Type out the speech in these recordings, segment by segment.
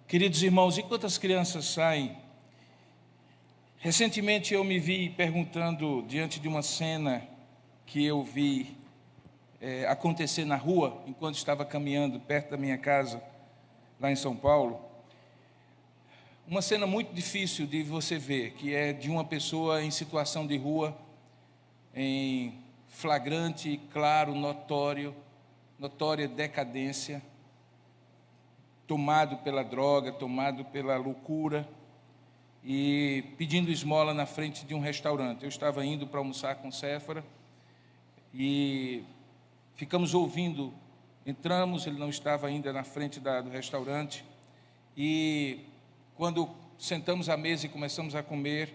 Queridos irmãos, enquanto as crianças saem, recentemente eu me vi perguntando diante de uma cena que eu vi acontecer na rua, enquanto estava caminhando perto da minha casa, lá em São Paulo. Uma cena muito difícil de você ver, que é de uma pessoa em situação de rua, em flagrante, claro, notória decadência, tomado pela droga, tomado pela loucura, e pedindo esmola na frente de um restaurante. Eu estava indo para almoçar com Séfora, e ficamos ouvindo, entramos, ele não estava ainda na frente do restaurante, e quando sentamos à mesa e começamos a comer,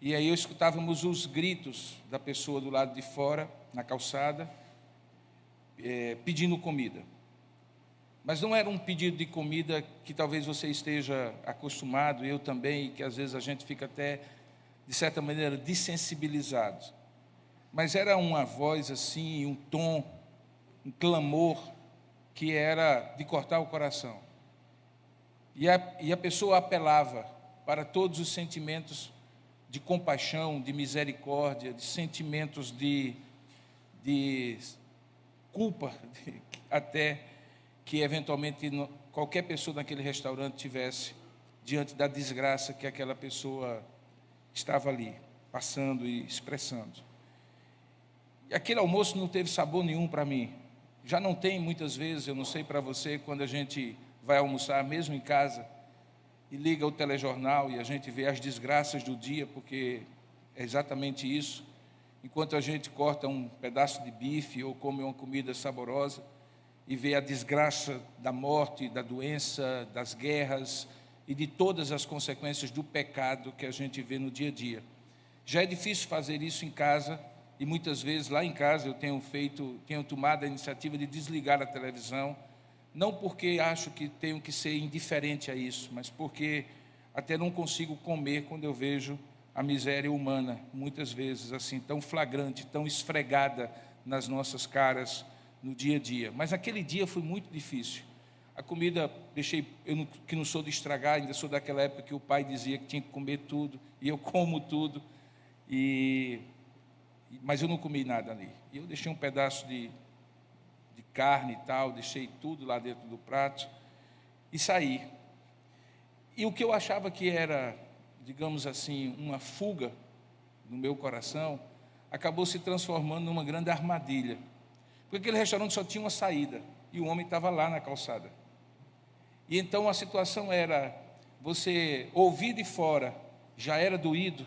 e aí escutávamos os gritos da pessoa do lado de fora, na calçada, pedindo comida. Mas não era um pedido de comida que talvez você esteja acostumado, eu também, e que às vezes a gente fica até, de certa maneira, dessensibilizado. Mas era uma voz assim, um tom, um clamor, que era de cortar o coração. E a pessoa apelava para todos os sentimentos de compaixão, de misericórdia, de sentimentos de culpa, até que eventualmente qualquer pessoa naquele restaurante tivesse diante da desgraça que aquela pessoa estava ali, passando e expressando. E aquele almoço não teve sabor nenhum para mim. Já não tem muitas vezes, eu não sei para você, quando a gente vai almoçar, mesmo em casa, e liga o telejornal e a gente vê as desgraças do dia, porque é exatamente isso. Enquanto a gente corta um pedaço de bife ou come uma comida saborosa, e vê a desgraça da morte, da doença, das guerras e de todas as consequências do pecado que a gente vê no dia a dia. Já é difícil fazer isso em casa, e muitas vezes lá em casa eu tenho tomado a iniciativa de desligar a televisão, não porque acho que tenho que ser indiferente a isso, mas porque até não consigo comer quando eu vejo a miséria humana, muitas vezes assim, tão flagrante, tão esfregada nas nossas caras, no dia a dia. Mas aquele dia foi muito difícil. A comida, que não sou de estragar, ainda sou daquela época que o pai dizia que tinha que comer tudo, e eu como tudo, mas eu não comi nada ali. E eu deixei um pedaço de carne e tal, deixei tudo lá dentro do prato, e saí. E o que eu achava que era, digamos assim, uma fuga no meu coração, acabou se transformando numa grande armadilha. Porque aquele restaurante só tinha uma saída, e o homem estava lá na calçada. E então a situação era, você ouvir de fora, já era doído,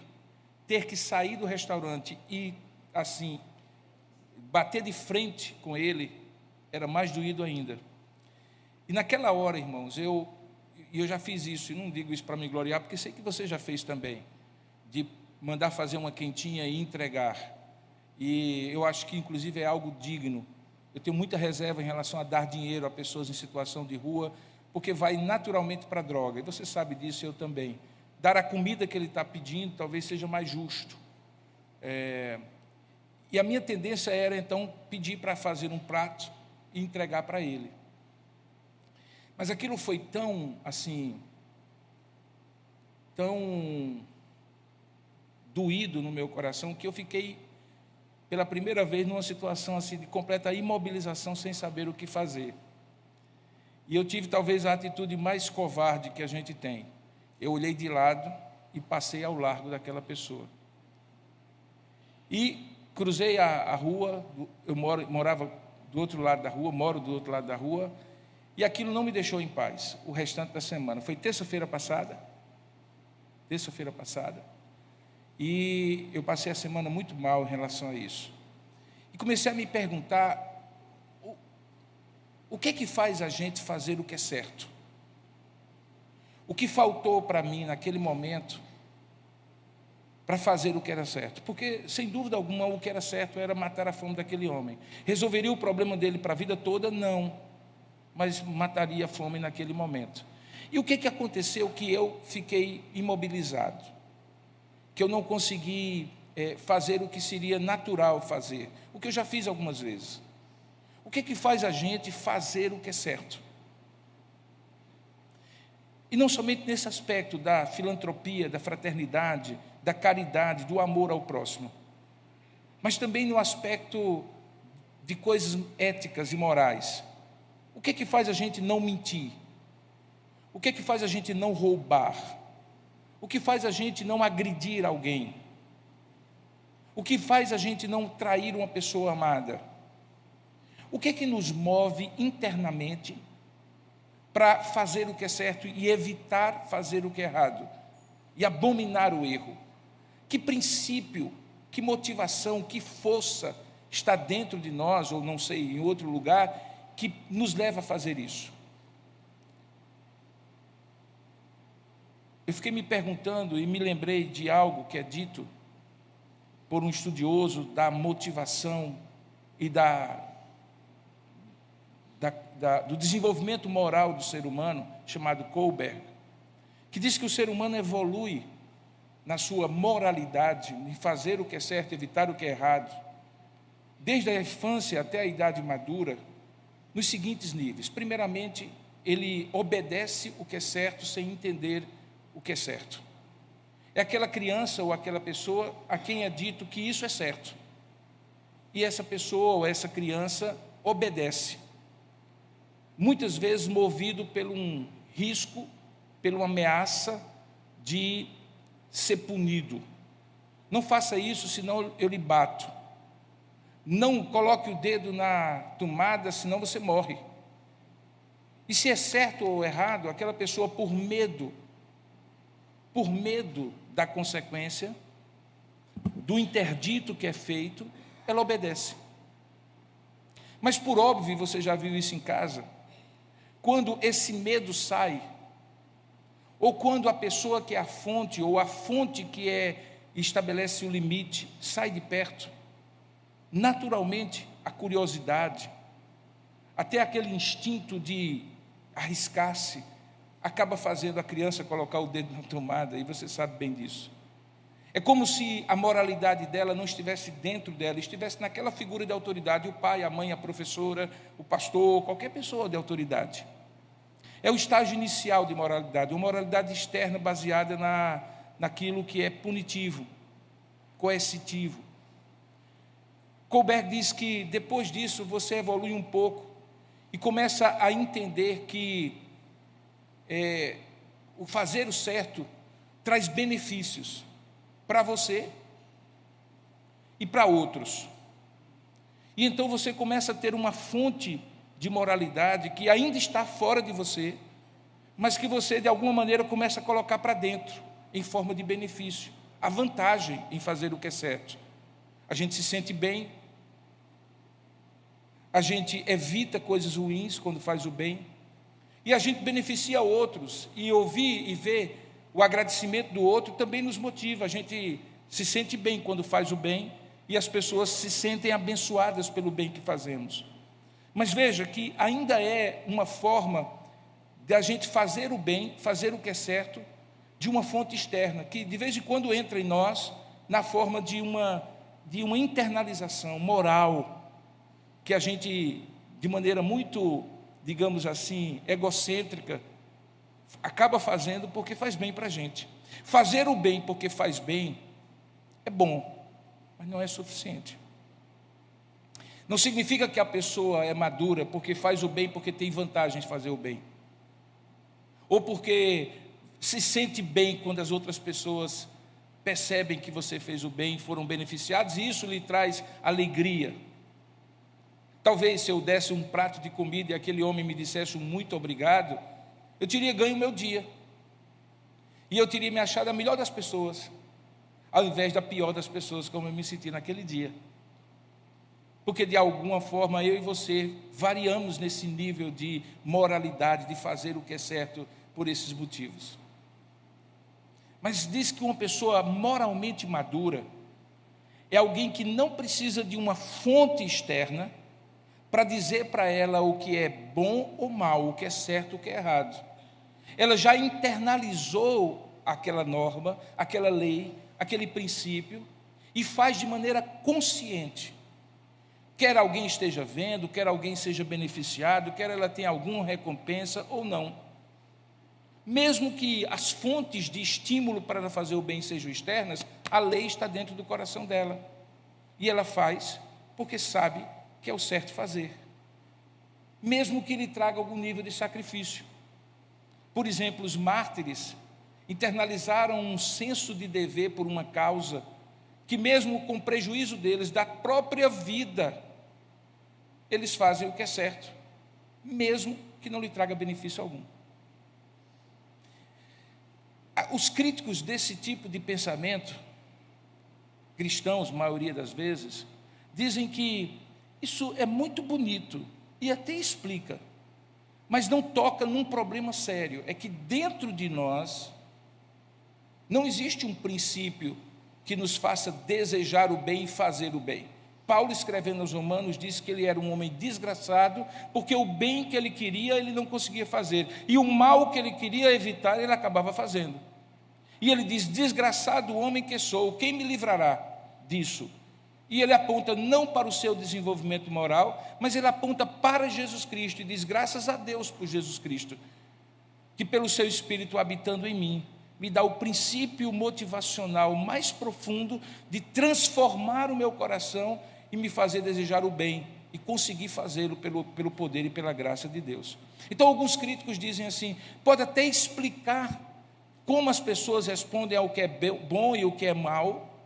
ter que sair do restaurante e, assim, bater de frente com ele, era mais doído ainda. E naquela hora, irmãos, eu já fiz isso, e não digo isso para me gloriar, porque sei que você já fez também, de mandar fazer uma quentinha e entregar. E eu acho que, inclusive, é algo digno. Eu tenho muita reserva em relação a dar dinheiro a pessoas em situação de rua, porque vai naturalmente para a droga, e você sabe disso, eu também. Dar a comida que ele está pedindo talvez seja mais justo. E a minha tendência era, então, pedir para fazer um prato e entregar para ele. Mas aquilo foi tão, assim, tão doído no meu coração, que eu fiquei, pela primeira vez, numa situação assim de completa imobilização, sem saber o que fazer. E eu tive talvez a atitude mais covarde que a gente tem. Eu olhei de lado e passei ao largo daquela pessoa. E cruzei a rua, eu morava do outro lado da rua, moro do outro lado da rua, e aquilo não me deixou em paz o restante da semana. Foi terça-feira passada, e eu passei a semana muito mal em relação a isso. E comecei a me perguntar, o que é que faz a gente fazer o que é certo? O que faltou para mim naquele momento para fazer o que era certo? Porque, sem dúvida alguma, o que era certo era matar a fome daquele homem. Resolveria o problema dele para a vida toda? Não, mas mataria a fome naquele momento. E o que que aconteceu? Que eu fiquei imobilizado, que eu não consegui fazer o que seria natural fazer, o que eu já fiz algumas vezes. O que que faz a gente fazer o que é certo? E não somente nesse aspecto da filantropia, da fraternidade, da caridade, do amor ao próximo, mas também no aspecto de coisas éticas e morais. O que é que faz a gente não mentir? O que é que faz a gente não roubar? O que faz a gente não agredir alguém? O que faz a gente não trair uma pessoa amada? O que é que nos move internamente para fazer o que é certo e evitar fazer o que é errado? E abominar o erro? Que princípio, que motivação, que força está dentro de nós, ou não sei, em outro lugar, que nos leva a fazer isso? Eu fiquei me perguntando e me lembrei de algo que é dito por um estudioso da motivação e do desenvolvimento moral do ser humano, chamado Kohlberg, que diz que o ser humano evolui na sua moralidade, em fazer o que é certo, evitar o que é errado, desde a infância até a idade madura, nos seguintes níveis. Primeiramente, ele obedece o que é certo sem entender o que é certo. É aquela criança ou aquela pessoa a quem é dito que isso é certo. E essa pessoa ou essa criança obedece. Muitas vezes movido por um risco, pela ameaça de ser punido. Não faça isso, senão eu lhe bato. Não coloque o dedo na tomada, senão você morre. E se é certo ou errado, aquela pessoa, por medo da consequência, do interdito que é feito, ela obedece. Mas por óbvio, você já viu isso em casa, quando esse medo sai, ou quando a pessoa que é a fonte, ou a fonte que estabelece o limite, sai de perto, naturalmente a curiosidade, até aquele instinto de arriscar-se, acaba fazendo a criança colocar o dedo na tomada, e você sabe bem disso. É como se a moralidade dela não estivesse dentro dela, estivesse naquela figura de autoridade, o pai, a mãe, a professora, o pastor, qualquer pessoa de autoridade. É o estágio inicial de moralidade, uma moralidade externa baseada naquilo que é punitivo, coercitivo. Kohlberg diz que depois disso você evolui um pouco e começa a entender que o fazer o certo traz benefícios para você e para outros. E então você começa a ter uma fonte de moralidade que ainda está fora de você, mas que você de alguma maneira começa a colocar para dentro, em forma de benefício, a vantagem em fazer o que é certo. A gente se sente bem, a gente evita coisas ruins quando faz o bem, e a gente beneficia outros, e ouvir e ver o agradecimento do outro também nos motiva. A gente se sente bem quando faz o bem, e as pessoas se sentem abençoadas pelo bem que fazemos. Mas veja que ainda é uma forma de a gente fazer o bem, fazer o que é certo, de uma fonte externa, que de vez em quando entra em nós, na forma de uma internalização moral, que a gente, de maneira muito, digamos assim, egocêntrica, acaba fazendo porque faz bem para a gente. Fazer o bem porque faz bem é bom, mas não é suficiente. Não significa que a pessoa é madura porque faz o bem porque tem vantagem de fazer o bem, ou porque se sente bem quando as outras pessoas percebem que você fez o bem, foram beneficiados, e isso lhe traz alegria. Talvez se eu desse um prato de comida e aquele homem me dissesse um muito obrigado, eu teria ganho o meu dia, e eu teria me achado a melhor das pessoas, ao invés da pior das pessoas, como eu me senti naquele dia. Porque de alguma forma eu e você variamos nesse nível de moralidade, de fazer o que é certo por esses motivos. Mas diz que uma pessoa moralmente madura é alguém que não precisa de uma fonte externa para dizer para ela o que é bom ou mal, o que é certo, o que é errado. Ela já internalizou aquela norma, aquela lei, aquele princípio, e faz de maneira consciente. Quer alguém esteja vendo, quer alguém seja beneficiado, quer ela tenha alguma recompensa ou não. Mesmo que as fontes de estímulo para ela fazer o bem sejam externas, a lei está dentro do coração dela. E ela faz porque sabe que é o certo fazer, mesmo que lhe traga algum nível de sacrifício. Por exemplo, os mártires internalizaram um senso de dever por uma causa que, mesmo com prejuízo deles, da própria vida, eles fazem o que é certo, mesmo que não lhe traga benefício algum. Os críticos desse tipo de pensamento, cristãos, maioria das vezes, dizem que isso é muito bonito e até explica, mas não toca num problema sério. É que dentro de nós não existe um princípio que nos faça desejar o bem e fazer o bem. Paulo, escrevendo aos Romanos, disse que ele era um homem desgraçado, porque o bem que ele queria, ele não conseguia fazer, e o mal que ele queria evitar, ele acabava fazendo. E ele diz: desgraçado homem que sou, quem me livrará disso? E ele aponta não para o seu desenvolvimento moral, mas ele aponta para Jesus Cristo, e diz: graças a Deus por Jesus Cristo, que pelo seu Espírito habitando em mim, me dá o princípio motivacional mais profundo de transformar o meu coração e me fazer desejar o bem, e conseguir fazê-lo pelo poder e pela graça de Deus. Então, alguns críticos dizem assim: pode até explicar como as pessoas respondem ao que é bom e o que é mal,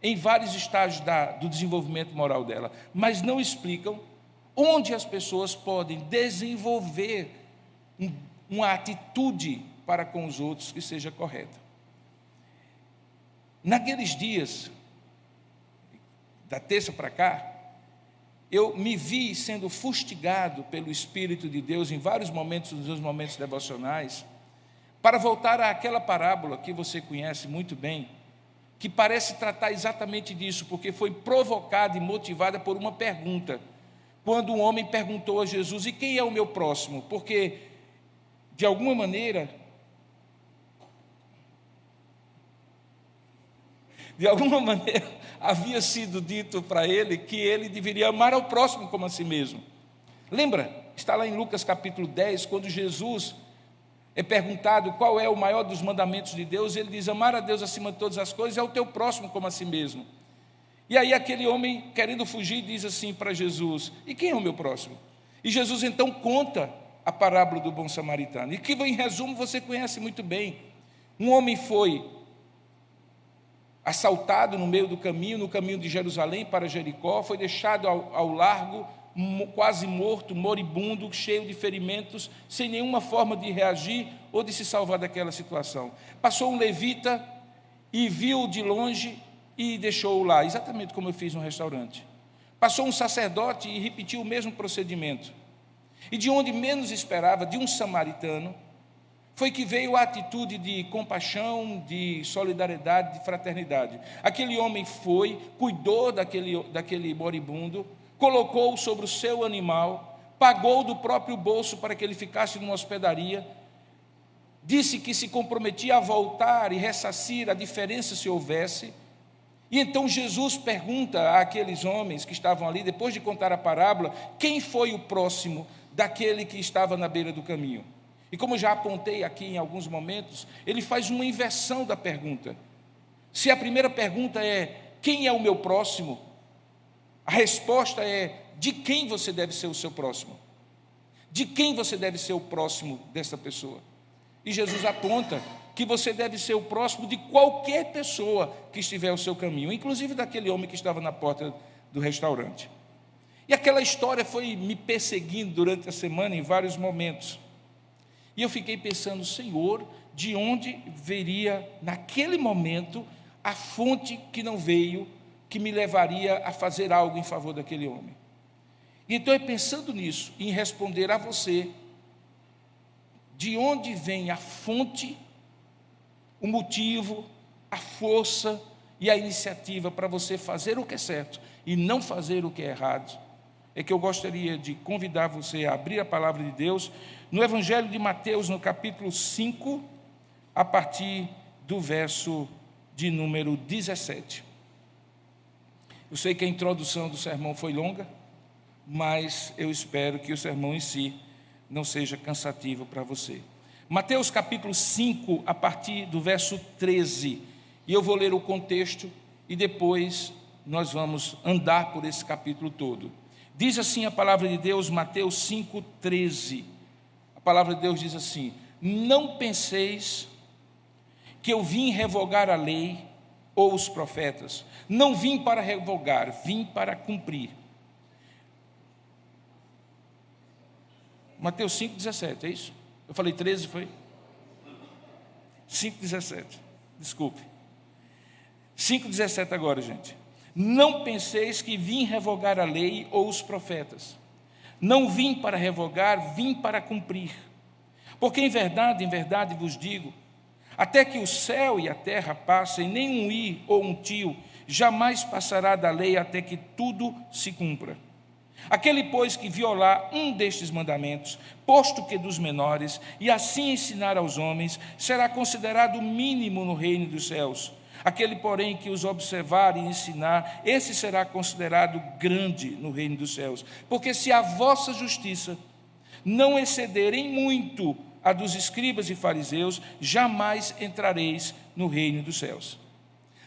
em vários estágios do desenvolvimento moral dela, mas não explicam onde as pessoas podem desenvolver uma atitude para com os outros que seja correta. Naqueles dias, da terça para cá, eu me vi sendo fustigado pelo Espírito de Deus em vários momentos dos meus momentos devocionais, para voltar àquela parábola que você conhece muito bem, que parece tratar exatamente disso, porque foi provocada e motivada por uma pergunta, quando um homem perguntou a Jesus: e quem é o meu próximo? Porque, de alguma maneira, havia sido dito para ele que ele deveria amar ao próximo como a si mesmo. Lembra? Está lá em Lucas capítulo 10, quando Jesus é perguntado qual é o maior dos mandamentos de Deus, ele diz: amar a Deus acima de todas as coisas, é o teu próximo como a si mesmo. E aí aquele homem, querendo fugir, diz assim para Jesus: e quem é o meu próximo? E Jesus então conta a parábola do bom samaritano, e que, em resumo, você conhece muito bem. Um homem foi assaltado no meio do caminho, no caminho de Jerusalém para Jericó, foi deixado ao largo, quase morto, moribundo, cheio de ferimentos, sem nenhuma forma de reagir ou de se salvar daquela situação. Passou um levita e viu de longe e deixou-o lá, exatamente como eu fiz no restaurante. Passou um sacerdote e repetiu o mesmo procedimento. E de onde menos esperava, de um samaritano, foi que veio a atitude de compaixão, de solidariedade, de fraternidade. Aquele homem foi, cuidou daquele moribundo, colocou-o sobre o seu animal, pagou do próprio bolso para que ele ficasse numa hospedaria, disse que se comprometia a voltar e ressarcir a diferença se houvesse. E então Jesus pergunta àqueles homens que estavam ali, depois de contar a parábola, quem foi o próximo daquele que estava na beira do caminho. E como já apontei aqui em alguns momentos, ele faz uma inversão da pergunta. Se a primeira pergunta é: quem é o meu próximo? A resposta é: de quem você deve ser o seu próximo? De quem você deve ser o próximo dessa pessoa? E Jesus aponta que você deve ser o próximo de qualquer pessoa que estiver ao seu caminho, inclusive daquele homem que estava na porta do restaurante. E aquela história foi me perseguindo durante a semana em vários momentos. E eu fiquei pensando: Senhor, de onde viria naquele momento a fonte que não veio, que me levaria a fazer algo em favor daquele homem? E então, pensando nisso, em responder a você, de onde vem a fonte, o motivo, a força e a iniciativa para você fazer o que é certo e não fazer o que é errado, é que eu gostaria de convidar você a abrir a palavra de Deus no Evangelho de Mateus, no capítulo 5, a partir do verso de número 17. Eu sei que a introdução do sermão foi longa, mas eu espero que o sermão em si não seja cansativo para você. Mateus capítulo 5, a partir do verso 13. E eu vou ler o contexto e depois nós vamos andar por esse capítulo todo. Diz assim a palavra de Deus, Mateus 5, 13. A palavra de Deus diz assim: não penseis que eu vim revogar a lei ou os profetas. Não vim para revogar, vim para cumprir. Mateus 5,17, é isso? Eu falei 13, foi? 5,17, desculpe. 5,17 agora, gente. Não penseis que vim revogar a lei ou os profetas. Não vim para revogar, vim para cumprir. Porque em verdade vos digo, até que o céu e a terra passem, nem um i ou um tio jamais passará da lei até que tudo se cumpra. Aquele, pois, que violar um destes mandamentos, posto que dos menores, e assim ensinar aos homens, será considerado mínimo no reino dos céus. Aquele, porém, que os observar e ensinar, esse será considerado grande no reino dos céus. Porque se a vossa justiça não exceder em muito a dos escribas e fariseus, jamais entrareis no reino dos céus.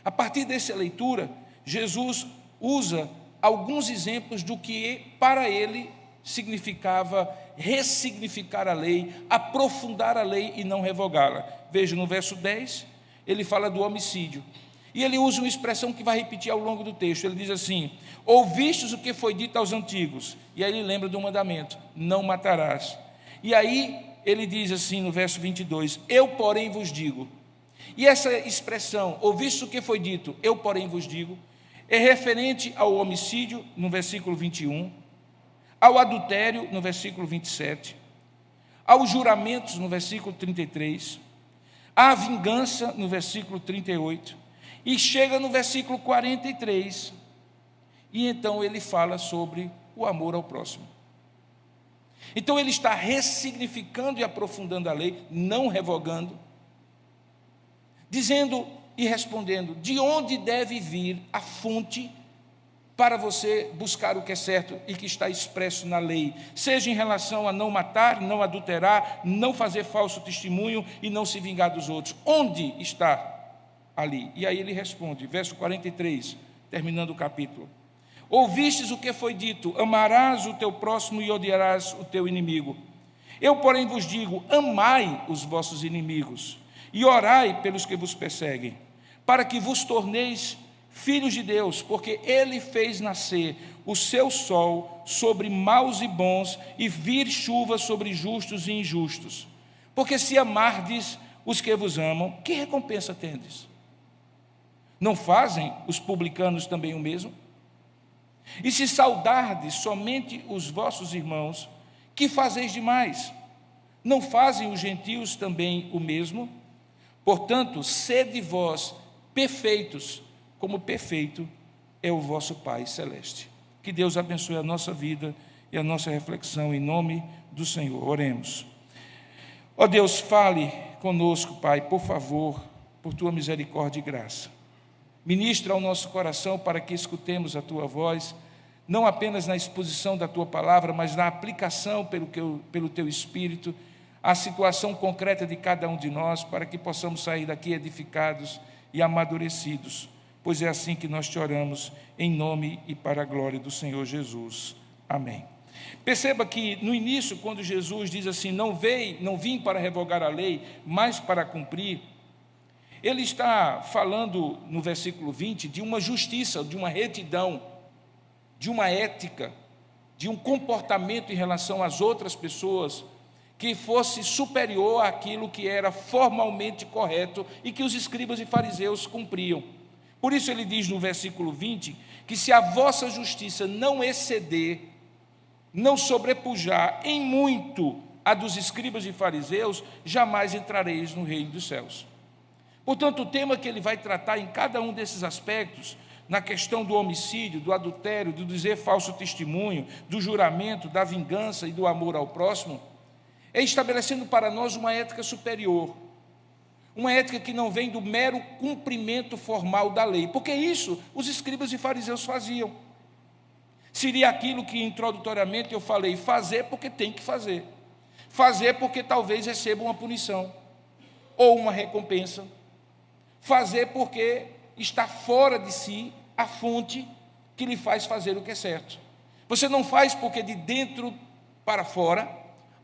A partir dessa leitura, Jesus usa alguns exemplos do que para ele significava ressignificar a lei, aprofundar a lei e não revogá-la. Veja, no verso 10, ele fala do homicídio. E ele usa uma expressão que vai repetir ao longo do texto. Ele diz assim: ouvistes o que foi dito aos antigos. E aí ele lembra do mandamento: não matarás. E aí ele diz assim no verso 22, eu porém vos digo. E essa expressão, ouvistes o que foi dito, eu porém vos digo, é referente ao homicídio, no versículo 21, ao adultério, no versículo 27, aos juramentos, no versículo 33, à vingança, no versículo 38, e chega no versículo 43, e então ele fala sobre o amor ao próximo. Então ele está ressignificando e aprofundando a lei, não revogando, dizendo e respondendo de onde deve vir a fonte para você buscar o que é certo e que está expresso na lei, seja em relação a não matar, não adulterar, não fazer falso testemunho e não se vingar dos outros. Onde está ali? E aí ele responde, verso 43, terminando o capítulo: ouvistes o que foi dito, amarás o teu próximo e odiarás o teu inimigo. Eu, porém, vos digo, amai os vossos inimigos e orai pelos que vos perseguem, para que vos torneis filhos de Deus, porque Ele fez nascer o seu sol sobre maus e bons, e vir chuva sobre justos e injustos. Porque se amardes os que vos amam, que recompensa tendes? Não fazem os publicanos também o mesmo? E se saudardes somente os vossos irmãos, que fazeis demais? Não fazem os gentios também o mesmo? Portanto, sede vós perfeitos, como perfeito é o vosso Pai Celeste. Que Deus abençoe a nossa vida e a nossa reflexão em nome do Senhor. Oremos. Ó Deus, fale conosco, Pai, por favor, por tua misericórdia e graça. Ministra ao nosso coração para que escutemos a tua voz, não apenas na exposição da tua palavra, mas na aplicação pelo teu Espírito, à situação concreta de cada um de nós, para que possamos sair daqui edificados e amadurecidos, pois é assim que nós te oramos, em nome e para a glória do Senhor Jesus. Amém. Perceba que no início, quando Jesus diz assim, não vim para revogar a lei, mas para cumprir, ele está falando no versículo 20 de uma justiça, de uma retidão, de uma ética, de um comportamento em relação às outras pessoas, que fosse superior àquilo que era formalmente correto e que os escribas e fariseus cumpriam. Por isso ele diz no versículo 20, que se a vossa justiça não exceder, não sobrepujar em muito a dos escribas e fariseus, jamais entrareis no reino dos céus. Portanto, o tema que ele vai tratar em cada um desses aspectos, na questão do homicídio, do adultério, do dizer falso testemunho, do juramento, da vingança e do amor ao próximo, é estabelecendo para nós uma ética superior, uma ética que não vem do mero cumprimento formal da lei, porque isso os escribas e fariseus faziam. Seria aquilo que introdutoriamente eu falei, fazer porque tem que fazer, Fazer porque talvez receba uma punição ou uma recompensa. Fazer porque está fora de si a fonte que lhe faz fazer o que é certo. Você não faz porque de dentro para fora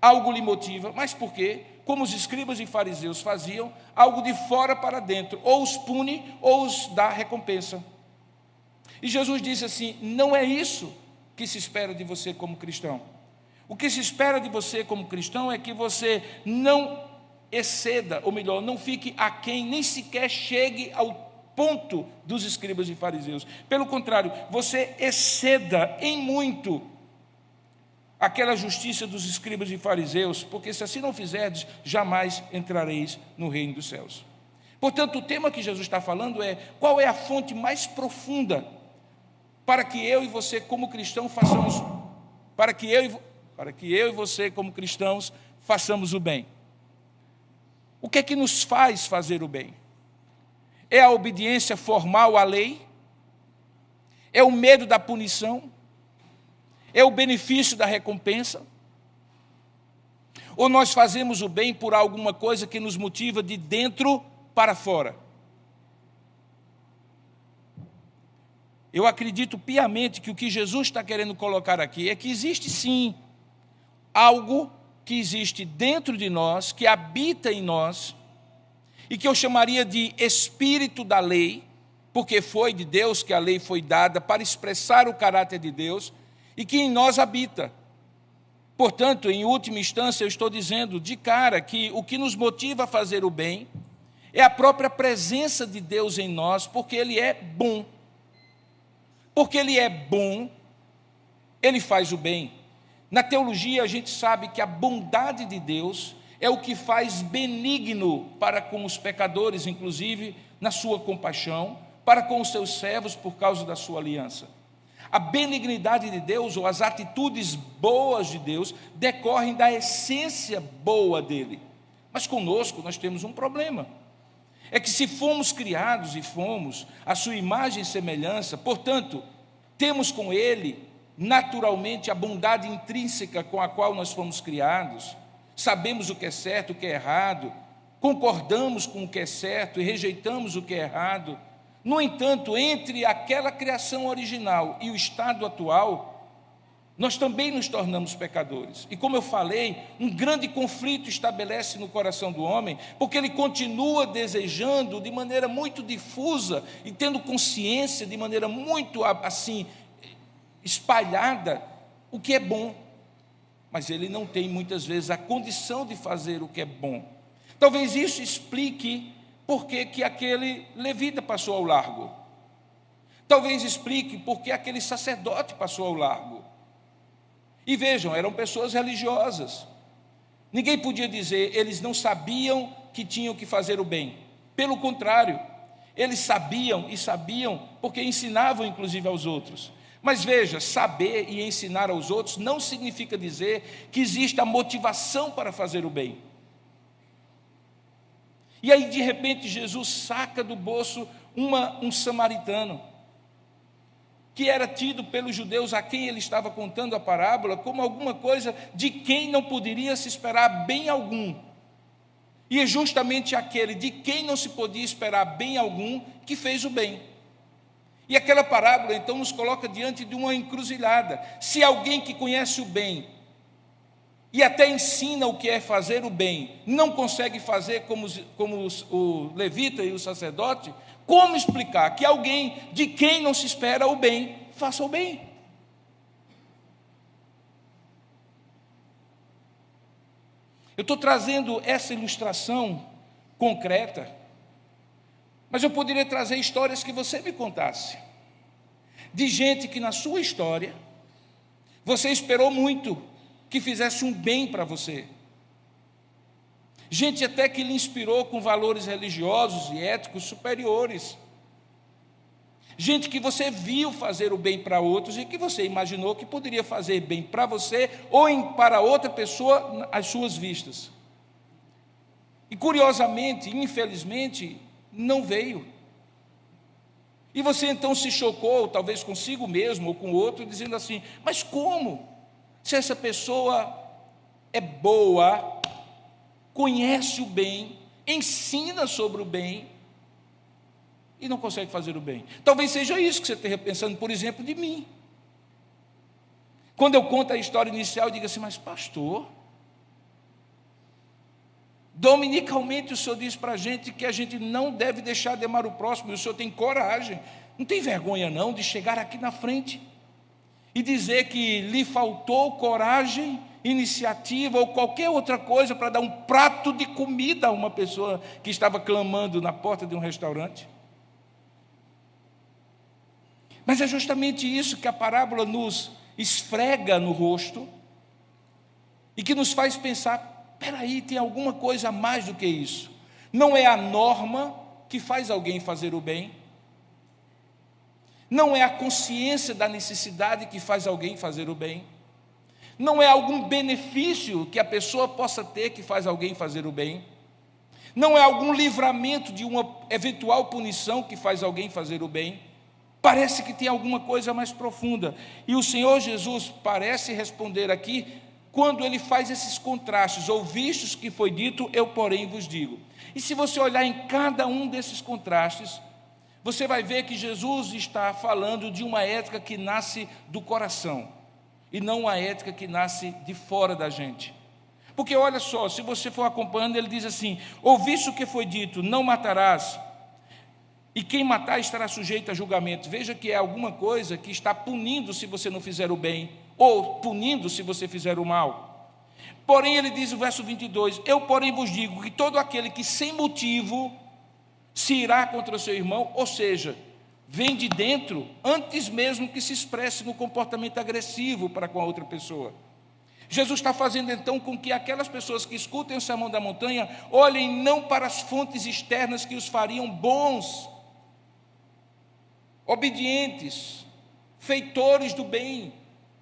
algo lhe motiva, mas porque, como os escribas e fariseus faziam, algo de fora para dentro, ou os pune ou os dá recompensa. E Jesus disse assim: não é isso que se espera de você como cristão. O que se espera de você como cristão é que você não exceda, ou melhor, não fique aquém, nem sequer chegue ao ponto dos escribas e fariseus. Pelo contrário, você exceda em muito aquela justiça dos escribas e fariseus, porque se assim não fizerdes, jamais entrareis no reino dos céus. Portanto, o tema que Jesus está falando é: qual é a fonte mais profunda para que eu e você como cristão façamos, para que eu e você como cristãos façamos o bem? O que é que nos faz fazer o bem? É a obediência formal à lei? É o medo da punição? É o benefício da recompensa? Ou nós fazemos o bem por alguma coisa que nos motiva de dentro para fora? Eu acredito piamente que o que Jesus está querendo colocar aqui é que existe sim algo que existe dentro de nós, que habita em nós, e que eu chamaria de espírito da lei, porque foi de Deus que a lei foi dada para expressar o caráter de Deus, e que em nós habita. Portanto, em última instância, eu estou dizendo de cara que o que nos motiva a fazer o bem é a própria presença de Deus em nós, porque Ele é bom. Porque Ele é bom, Ele faz o bem. Na teologia, a gente sabe que a bondade de Deus é o que faz benigno para com os pecadores, inclusive na sua compaixão, para com os seus servos por causa da sua aliança. A benignidade de Deus, ou as atitudes boas de Deus, decorrem da essência boa dele. Mas conosco nós temos um problema. É que se fomos criados e fomos a sua imagem e semelhança, portanto, temos com ele naturalmente a bondade intrínseca com a qual nós fomos criados, sabemos o que é certo, o que é errado, concordamos com o que é certo e rejeitamos o que é errado. No entanto, entre aquela criação original e o estado atual, nós também nos tornamos pecadores. E como eu falei, um grande conflito estabelece no coração do homem, porque ele continua desejando de maneira muito difusa e tendo consciência de maneira muito assim espalhada o que é bom, mas ele não tem muitas vezes a condição de fazer o que é bom. Talvez isso explique por que aquele levita passou ao largo. Talvez explique por que aquele sacerdote passou ao largo. E vejam, eram pessoas religiosas. Ninguém podia dizer, eles não sabiam que tinham que fazer o bem. Pelo contrário, eles sabiam e sabiam porque ensinavam inclusive aos outros. Mas veja, saber e ensinar aos outros não significa dizer que existe a motivação para fazer o bem. E aí, de repente, Jesus saca do bolso um samaritano, que era tido pelos judeus a quem ele estava contando a parábola como alguma coisa de quem não poderia se esperar bem algum. E é justamente aquele de quem não se podia esperar bem algum que fez o bem. E aquela parábola, então, nos coloca diante de uma encruzilhada. Se alguém que conhece o bem e até ensina o que é fazer o bem, não consegue fazer como o levita e o sacerdote, como explicar que alguém de quem não se espera o bem, faça o bem? Eu estou trazendo essa ilustração concreta, mas eu poderia trazer histórias que você me contasse, de gente que na sua história, você esperou muito que fizesse um bem para você. Gente até que lhe inspirou com valores religiosos e éticos superiores. Gente que você viu fazer o bem para outros e que você imaginou que poderia fazer bem para você ou para outra pessoa às suas vistas. E curiosamente, infelizmente, não veio. E você então se chocou, talvez consigo mesmo ou com outro, dizendo assim, mas como? Se essa pessoa é boa, conhece o bem, ensina sobre o bem e não consegue fazer o bem. Talvez seja isso que você esteja pensando, por exemplo, de mim. Quando eu conto a história inicial, eu digo assim, mas pastor, dominicalmente o senhor diz para a gente que a gente não deve deixar de amar o próximo, e o senhor tem coragem, não tem vergonha não de chegar aqui na frente e dizer que lhe faltou coragem, iniciativa ou qualquer outra coisa para dar um prato de comida a uma pessoa que estava clamando na porta de um restaurante. Mas é justamente isso que a parábola nos esfrega no rosto e que nos faz pensar, espera aí, tem alguma coisa a mais do que isso. Não é a norma que faz alguém fazer o bem, não é a consciência da necessidade que faz alguém fazer o bem, não é algum benefício que a pessoa possa ter que faz alguém fazer o bem, não é algum livramento de uma eventual punição que faz alguém fazer o bem. Parece que tem alguma coisa mais profunda. E o Senhor Jesus parece responder aqui quando ele faz esses contrastes. Ouvistes que foi dito, eu porém vos digo. E se você olhar em cada um desses contrastes, você vai ver que Jesus está falando de uma ética que nasce do coração e não uma ética que nasce de fora da gente. Porque olha só, se você for acompanhando, ele diz assim, ouviste o que foi dito, não matarás, e quem matar estará sujeito a julgamento. Veja que é alguma coisa que está punindo se você não fizer o bem, ou punindo se você fizer o mal. Porém, ele diz no verso 22, eu porém vos digo que todo aquele que sem motivo se irá contra o seu irmão, ou seja, vem de dentro, antes mesmo que se expresse no comportamento agressivo para com a outra pessoa. Jesus está fazendo então com que aquelas pessoas que escutem o Sermão da Montanha olhem não para as fontes externas que os fariam bons, obedientes, feitores do bem,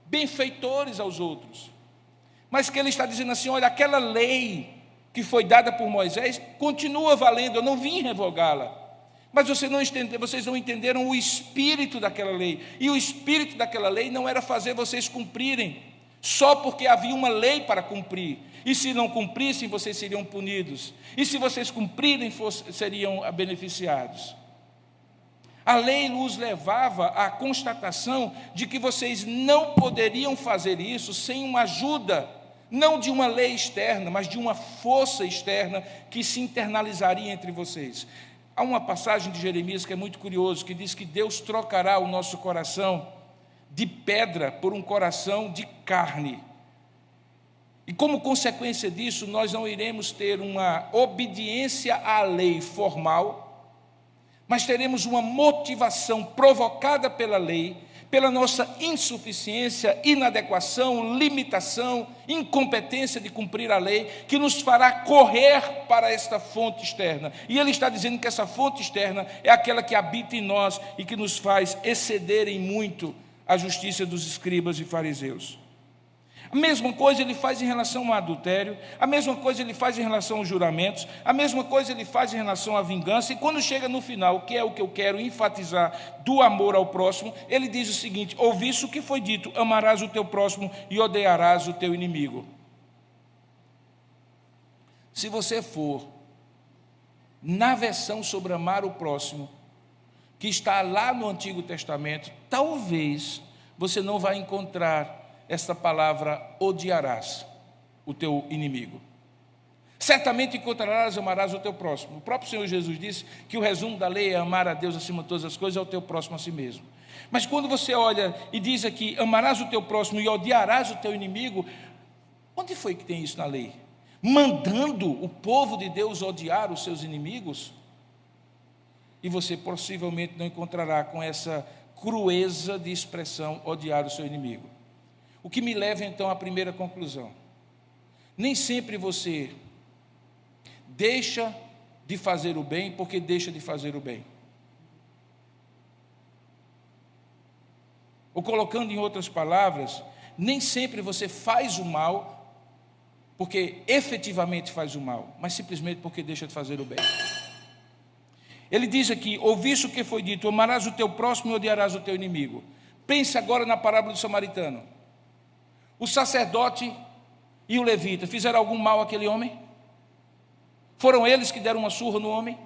benfeitores aos outros, mas que ele está dizendo assim, olha, aquela lei que foi dada por Moisés continua valendo, eu não vim revogá-la, mas vocês não entenderam o espírito daquela lei, e o espírito daquela lei não era fazer vocês cumprirem, só porque havia uma lei para cumprir, e se não cumprissem vocês seriam punidos, e se vocês cumprirem seriam beneficiados. A lei os levava à constatação de que vocês não poderiam fazer isso sem uma ajuda, não de uma lei externa, mas de uma força externa que se internalizaria entre vocês. Há uma passagem de Jeremias que é muito curioso, que diz que Deus trocará o nosso coração de pedra por um coração de carne. E como consequência disso, nós não iremos ter uma obediência à lei formal, mas teremos uma motivação provocada pela lei, pela nossa insuficiência, inadequação, limitação, incompetência de cumprir a lei, que nos fará correr para esta fonte externa. E ele está dizendo que essa fonte externa é aquela que habita em nós e que nos faz exceder em muito a justiça dos escribas e fariseus. A mesma coisa ele faz em relação ao adultério, a mesma coisa ele faz em relação aos juramentos, a mesma coisa ele faz em relação à vingança, e quando chega no final, que é o que eu quero enfatizar do amor ao próximo, ele diz o seguinte, ouviste o que foi dito, amarás o teu próximo e odiarás o teu inimigo. Se você for na versão sobre amar o próximo, que está lá no Antigo Testamento, talvez você não vai encontrar esta palavra odiarás o teu inimigo. Certamente encontrarás, amarás o teu próximo. O próprio Senhor Jesus disse que o resumo da lei é amar a Deus acima de todas as coisas, é o teu próximo a si mesmo. Mas quando você olha e diz aqui, amarás o teu próximo e odiarás o teu inimigo, onde foi que tem isso na lei? Mandando o povo de Deus odiar os seus inimigos? E você possivelmente não encontrará com essa crueza de expressão odiar o seu inimigo. O que me leva então à primeira conclusão. Nem sempre você deixa de fazer o bem porque deixa de fazer o bem. Ou colocando em outras palavras, nem sempre você faz o mal porque efetivamente faz o mal, mas simplesmente porque deixa de fazer o bem. Ele diz aqui, ouviste o que foi dito, amarás o teu próximo e odiarás o teu inimigo. Pense agora na parábola do samaritano. O sacerdote e o levita fizeram algum mal àquele homem? Foram eles que deram uma surra no homem?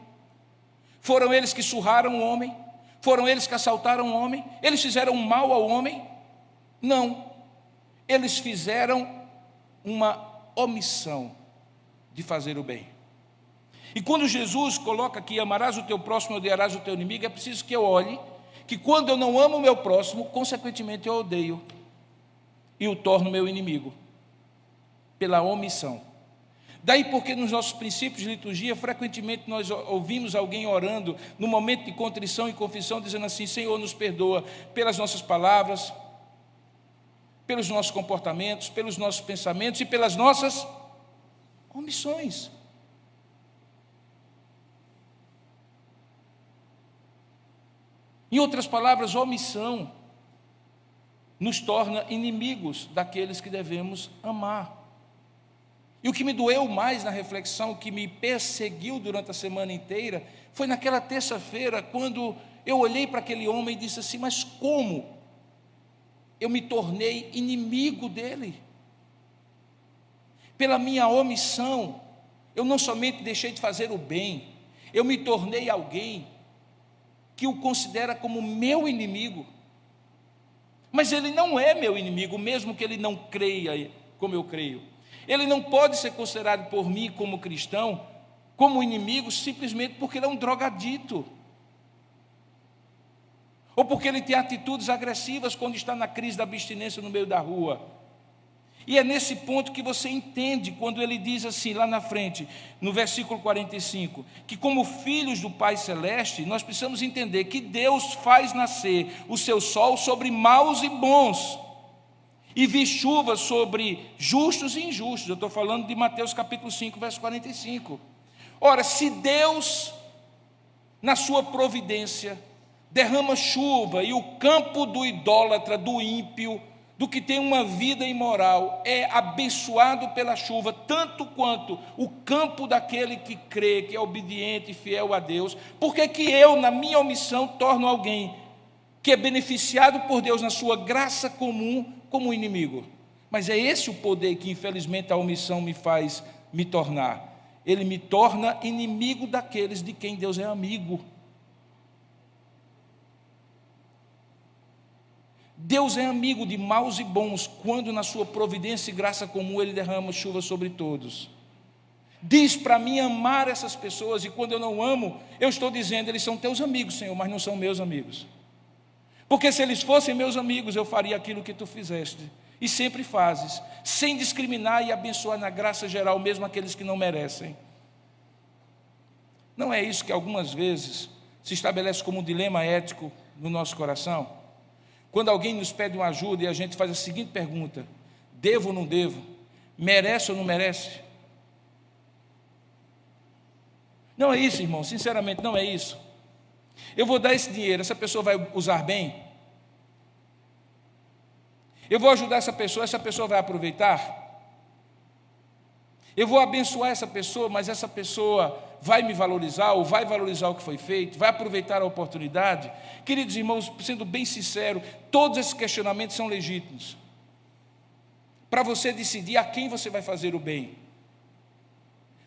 Foram eles que surraram o homem? Foram eles que assaltaram o homem? Eles fizeram mal ao homem? Não. Eles fizeram uma omissão de fazer o bem. E quando Jesus coloca aqui, amarás o teu próximo e odiarás o teu inimigo, é preciso que eu olhe que quando eu não amo o meu próximo, consequentemente eu odeio e o torno meu inimigo, pela omissão. Daí porque nos nossos princípios de liturgia, frequentemente nós ouvimos alguém orando, no momento de contrição e confissão, dizendo assim: Senhor, nos perdoa pelas nossas palavras, pelos nossos comportamentos, pelos nossos pensamentos e pelas nossas omissões. Em outras palavras, omissão nos torna inimigos daqueles que devemos amar. E o que me doeu mais na reflexão, o que me perseguiu durante a semana inteira, foi naquela terça-feira, quando eu olhei para aquele homem e disse assim: mas como eu me tornei inimigo dele? Pela minha omissão, eu não somente deixei de fazer o bem, eu me tornei alguém que o considera como meu inimigo. Mas ele não é meu inimigo, mesmo que ele não creia como eu creio. Ele não pode ser considerado por mim como cristão, como inimigo, simplesmente porque ele é um drogadito, ou porque ele tem atitudes agressivas quando está na crise da abstinência no meio da rua. E é nesse ponto que você entende, quando ele diz assim, lá na frente, no versículo 45, que como filhos do Pai Celeste, nós precisamos entender que Deus faz nascer o seu sol sobre maus e bons, e vi chuva sobre justos e injustos. Eu estou falando de Mateus capítulo 5, verso 45. Ora, se Deus, na sua providência, derrama chuva, e o campo do idólatra, do ímpio, do que tem uma vida imoral, é abençoado pela chuva, tanto quanto o campo daquele que crê, que é obediente e fiel a Deus, por que que eu, na minha omissão, torno alguém que é beneficiado por Deus na sua graça comum, como inimigo? Mas é esse o poder que, infelizmente, a omissão me faz me tornar. Ele me torna inimigo daqueles de quem Deus é amigo. Deus é amigo de maus e bons, quando na sua providência e graça comum Ele derrama chuva sobre todos. Diz para mim amar essas pessoas, e quando eu não amo, eu estou dizendo: eles são teus amigos, Senhor, mas não são meus amigos. Porque se eles fossem meus amigos, eu faria aquilo que tu fizeste, e sempre fazes, sem discriminar e abençoar na graça geral, mesmo aqueles que não merecem. Não é isso que algumas vezes se estabelece como um dilema ético no nosso coração? Quando alguém nos pede uma ajuda e a gente faz a seguinte pergunta: devo ou não devo? Merece ou não merece? Não é isso, irmão, sinceramente não é isso. Eu vou dar esse dinheiro, essa pessoa vai usar bem? Eu vou ajudar essa pessoa vai aproveitar? Eu vou abençoar essa pessoa, mas essa pessoa vai me valorizar, ou vai valorizar o que foi feito, vai aproveitar a oportunidade? Queridos irmãos, sendo bem sincero, todos esses questionamentos são legítimos, para você decidir a quem você vai fazer o bem.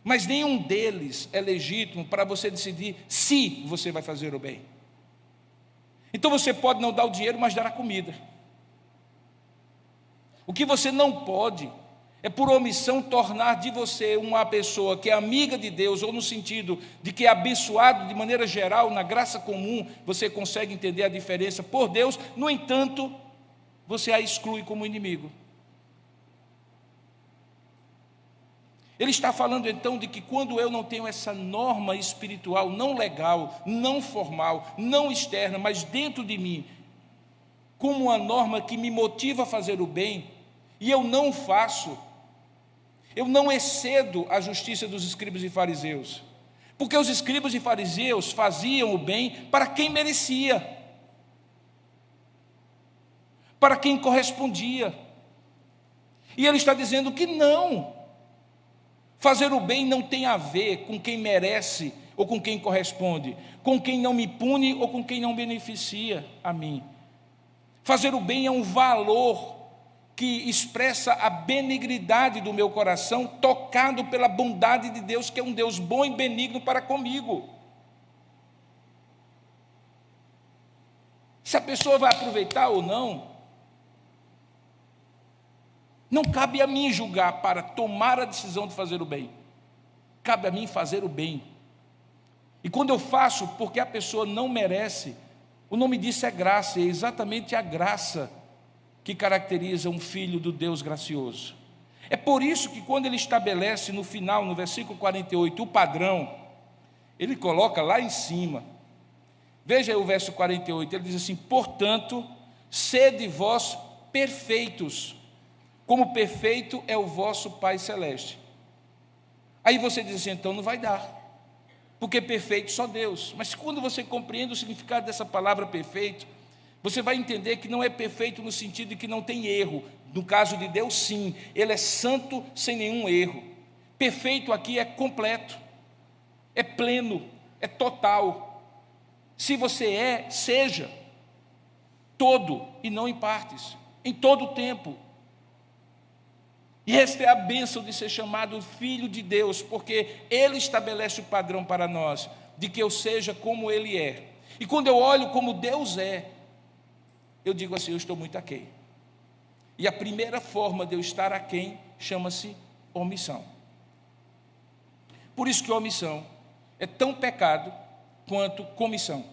Mas nenhum deles é legítimo para você decidir se você vai fazer o bem. Então você pode não dar o dinheiro, mas dar a comida. O que você não pode é, por omissão, tornar de você uma pessoa que é amiga de Deus, ou no sentido de que é abençoado de maneira geral, na graça comum, você consegue entender a diferença por Deus, no entanto, você a exclui como inimigo. Ele está falando então de que quando eu não tenho essa norma espiritual, não legal, não formal, não externa, mas dentro de mim, como uma norma que me motiva a fazer o bem, e eu não faço, eu não excedo a justiça dos escribas e fariseus, porque os escribas e fariseus faziam o bem para quem merecia, para quem correspondia, e ele está dizendo que não, fazer o bem não tem a ver com quem merece ou com quem corresponde, com quem não me pune ou com quem não beneficia a mim. Fazer o bem é um valor que expressa a benignidade do meu coração, tocado pela bondade de Deus, que é um Deus bom e benigno para comigo. Se a pessoa vai aproveitar ou não, não cabe a mim julgar para tomar a decisão de fazer o bem. Cabe a mim fazer o bem. E quando eu faço porque a pessoa não merece, o nome disso é graça, e é exatamente a graça que caracteriza um filho do Deus gracioso. É por isso que quando ele estabelece no final, no versículo 48, o padrão, ele coloca lá em cima. Veja aí o verso 48, ele diz assim: portanto, sede vós perfeitos, como perfeito é o vosso Pai Celeste. Aí você diz assim, então não vai dar, porque perfeito só Deus. Mas quando você compreende o significado dessa palavra perfeito, você vai entender que não é perfeito no sentido de que não tem erro. No caso de Deus, sim, Ele é santo sem nenhum erro. Perfeito aqui é completo, é pleno, é total. Se você é, seja todo e não em partes, em todo o tempo. E esta é a bênção de ser chamado filho de Deus, porque Ele estabelece o padrão para nós, de que eu seja como Ele é. E quando eu olho como Deus é, eu digo assim, eu estou muito aquém. E a primeira forma de eu estar aquém chama-se omissão. Por isso que omissão é tão pecado quanto comissão.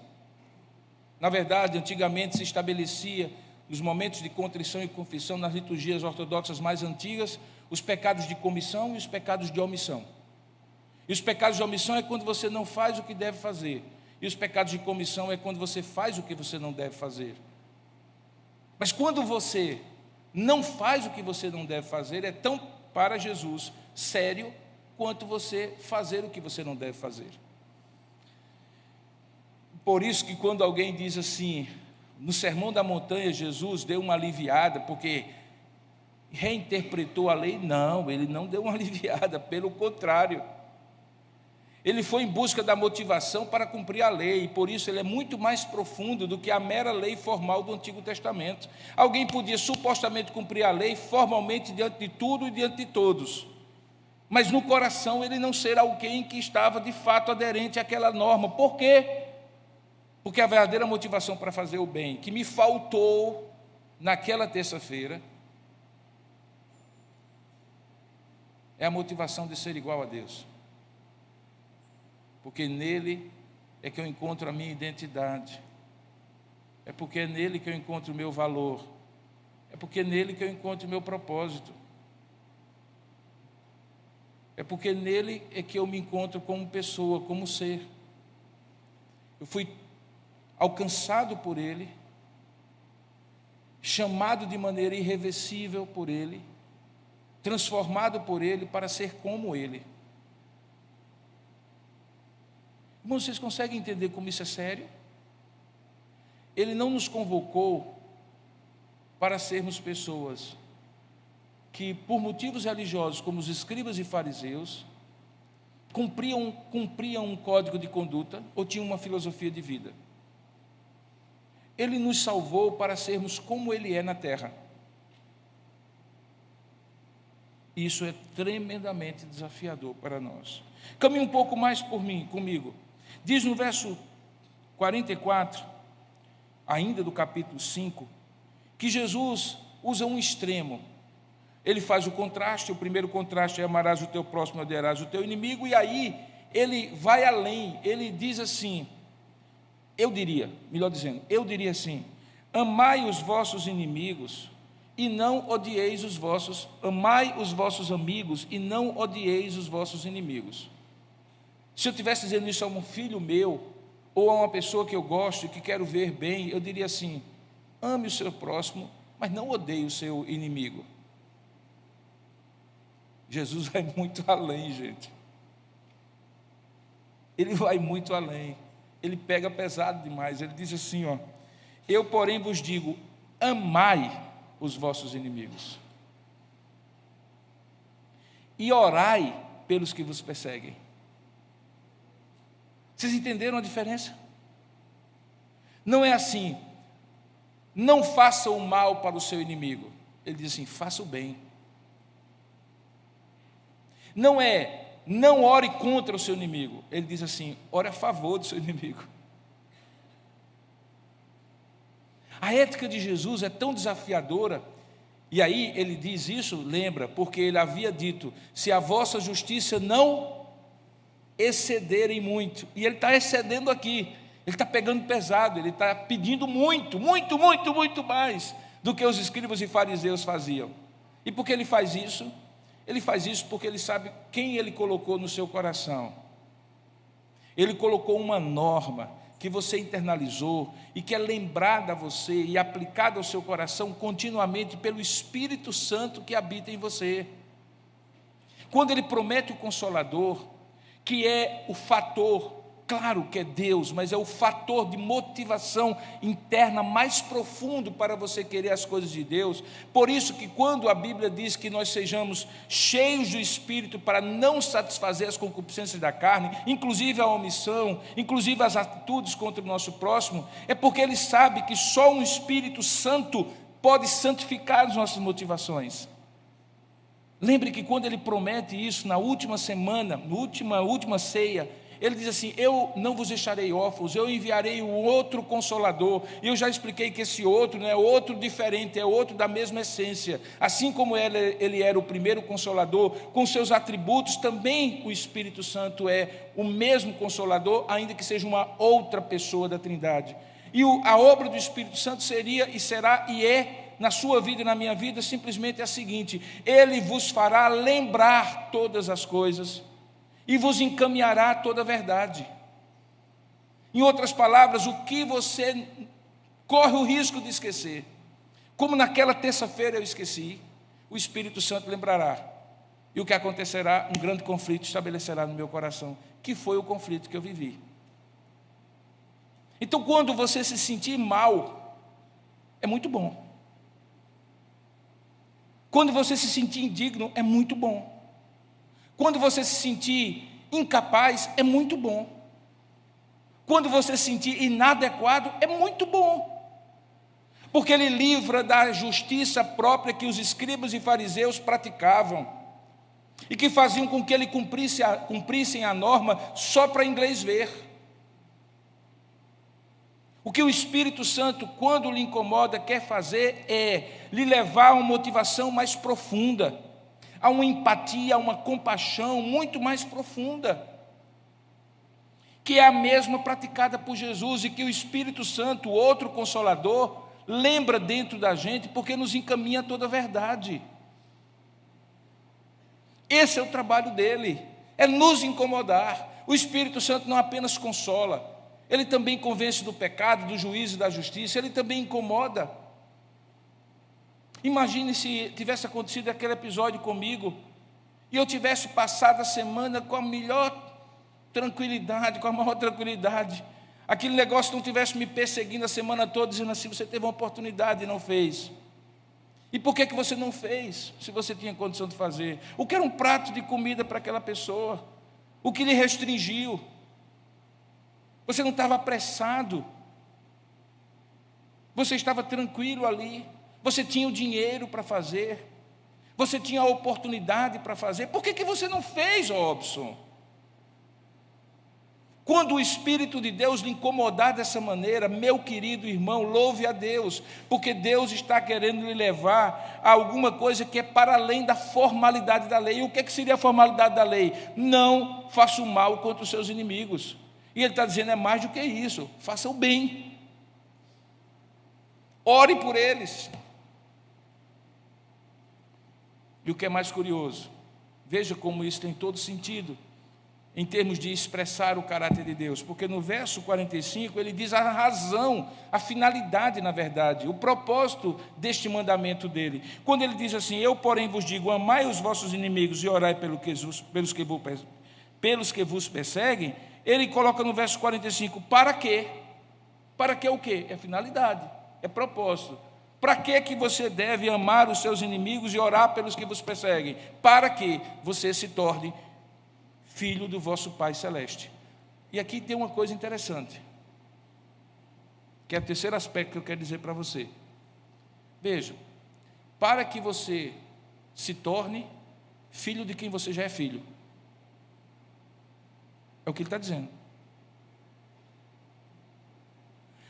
Na verdade, antigamente se estabelecia, nos momentos de contrição e confissão, nas liturgias ortodoxas mais antigas, os pecados de comissão e os pecados de omissão. E os pecados de omissão é quando você não faz o que deve fazer. E os pecados de comissão é quando você faz o que você não deve fazer. Mas quando você não faz o que você não deve fazer, é tão, para Jesus, sério, quanto você fazer o que você não deve fazer. Por isso que quando alguém diz assim, no Sermão da Montanha, Jesus deu uma aliviada, porque reinterpretou a lei. Não, ele não deu uma aliviada, pelo contrário. Ele foi em busca da motivação para cumprir a lei, e por isso ele é muito mais profundo do que a mera lei formal do Antigo Testamento. Alguém podia supostamente cumprir a lei formalmente diante de tudo e diante de todos, mas no coração ele não ser alguém que estava de fato aderente àquela norma. Por quê? Porque a verdadeira motivação para fazer o bem, que me faltou naquela terça-feira, é a motivação de ser igual a Deus. Porque nele é que eu encontro a minha identidade. É porque é nele que eu encontro o meu valor. É porque é nele que eu encontro o meu propósito. É porque nele é que eu me encontro como pessoa, como ser. Eu fui alcançado por Ele, chamado de maneira irreversível por Ele, transformado por Ele para ser como Ele. Irmãos, vocês conseguem entender como isso é sério? Ele não nos convocou para sermos pessoas que, por motivos religiosos, como os escribas e fariseus, cumpriam um código de conduta ou tinham uma filosofia de vida. Ele nos salvou para sermos como Ele é na terra. Isso é tremendamente desafiador para nós. Caminhe um pouco mais comigo. Diz no verso 44, ainda do capítulo 5, que Jesus usa um extremo. Ele faz o contraste, o primeiro contraste é amarás o teu próximo, odiarás o teu inimigo, e aí ele vai além, ele diz assim, eu diria assim, amai os vossos inimigos e não odieis os vossos, amai os vossos amigos e não odieis os vossos inimigos. Se eu estivesse dizendo isso a um filho meu, ou a uma pessoa que eu gosto e que quero ver bem, eu diria assim, ame o seu próximo, mas não odeie o seu inimigo. Jesus vai muito além, gente. Ele vai muito além. Ele pega pesado demais. Ele diz assim, ó, eu, porém, vos digo, amai os vossos inimigos e orai pelos que vos perseguem. Vocês entenderam a diferença? Não é assim, não faça o mal para o seu inimigo. Ele diz assim: faça o bem. Não é, não ore contra o seu inimigo. Ele diz assim: ore a favor do seu inimigo. A ética de Jesus é tão desafiadora. E aí ele diz isso, lembra, porque ele havia dito: se a vossa justiça não excederem muito. E ele está excedendo aqui. Ele está pegando pesado, ele está pedindo muito, muito, muito, muito mais do que os escribas e fariseus faziam. E por que ele faz isso? Ele faz isso porque ele sabe quem ele colocou no seu coração. Ele colocou uma norma que você internalizou e que é lembrada a você e aplicada ao seu coração continuamente pelo Espírito Santo que habita em você. Quando ele promete o Consolador, que é o fator, claro que é Deus, mas é o fator de motivação interna mais profundo para você querer as coisas de Deus. Por isso que quando a Bíblia diz que nós sejamos cheios do Espírito para não satisfazer as concupiscências da carne, inclusive a omissão, inclusive as atitudes contra o nosso próximo, é porque ele sabe que só um Espírito Santo pode santificar as nossas motivações. Lembre que quando ele promete isso na última semana, na última ceia, ele diz assim: eu não vos deixarei órfãos, eu enviarei o outro Consolador. E eu já expliquei que esse outro não é outro diferente, é outro da mesma essência. Assim como ele era o primeiro Consolador, com seus atributos, também o Espírito Santo é o mesmo Consolador, ainda que seja uma outra pessoa da Trindade. E a obra do Espírito Santo seria, e será, e é, na sua vida e na minha vida, simplesmente a seguinte: ele vos fará lembrar todas as coisas e vos encaminhará toda a verdade. Em outras palavras, o que você corre o risco de esquecer, como naquela terça-feira eu esqueci, o Espírito Santo lembrará. E o que acontecerá? Um grande conflito estabelecerá no meu coração, que foi o conflito que eu vivi. Então, quando você se sentir mal, é muito bom. Quando você se sentir indigno, é muito bom. Quando você se sentir incapaz, é muito bom. Quando você se sentir inadequado, é muito bom. Porque ele livra da justiça própria que os escribas e fariseus praticavam e que faziam com que ele cumprissem a norma só para inglês ver. O que o Espírito Santo, quando lhe incomoda, quer fazer é lhe levar a uma motivação mais profunda, a uma empatia, a uma compaixão muito mais profunda, que é a mesma praticada por Jesus e que o Espírito Santo, o outro Consolador, lembra dentro da gente porque nos encaminha toda a verdade. Esse é o trabalho dele, é nos incomodar. O Espírito Santo não apenas consola, ele também convence do pecado, do juízo e da justiça, ele também incomoda. Imagine se tivesse acontecido aquele episódio comigo e eu tivesse passado a semana com a melhor tranquilidade, com a maior tranquilidade. Aquele negócio não tivesse me perseguindo a semana toda, dizendo assim: você teve uma oportunidade e não fez. E por que você não fez, se você tinha condição de fazer? O que era um prato de comida para aquela pessoa? O que lhe restringiu? Você não estava apressado. Você estava tranquilo ali. Você tinha o dinheiro para fazer. Você tinha a oportunidade para fazer. Por que você não fez, Robson? Quando o Espírito de Deus lhe incomodar dessa maneira, meu querido irmão, louve a Deus, porque Deus está querendo lhe levar a alguma coisa que é para além da formalidade da lei. E o que seria a formalidade da lei? Não faça o mal contra os seus inimigos. E ele está dizendo: é mais do que isso, faça o bem. Ore por eles. E o que é mais curioso, veja como isso tem todo sentido em termos de expressar o caráter de Deus, porque no verso 45 ele diz a razão, a finalidade, na verdade, o propósito deste mandamento dele. Quando ele diz assim: eu porém vos digo, amai os vossos inimigos e orai pelos que vos perseguem, ele coloca no verso 45, para quê? Para que o quê? É finalidade, é propósito. Para que você deve amar os seus inimigos e orar pelos que vos perseguem? Para que você se torne filho do vosso Pai Celeste. E aqui tem uma coisa interessante, que é o terceiro aspecto que eu quero dizer para você. Veja, para que você se torne filho de quem você já é filho. É o que ele está dizendo.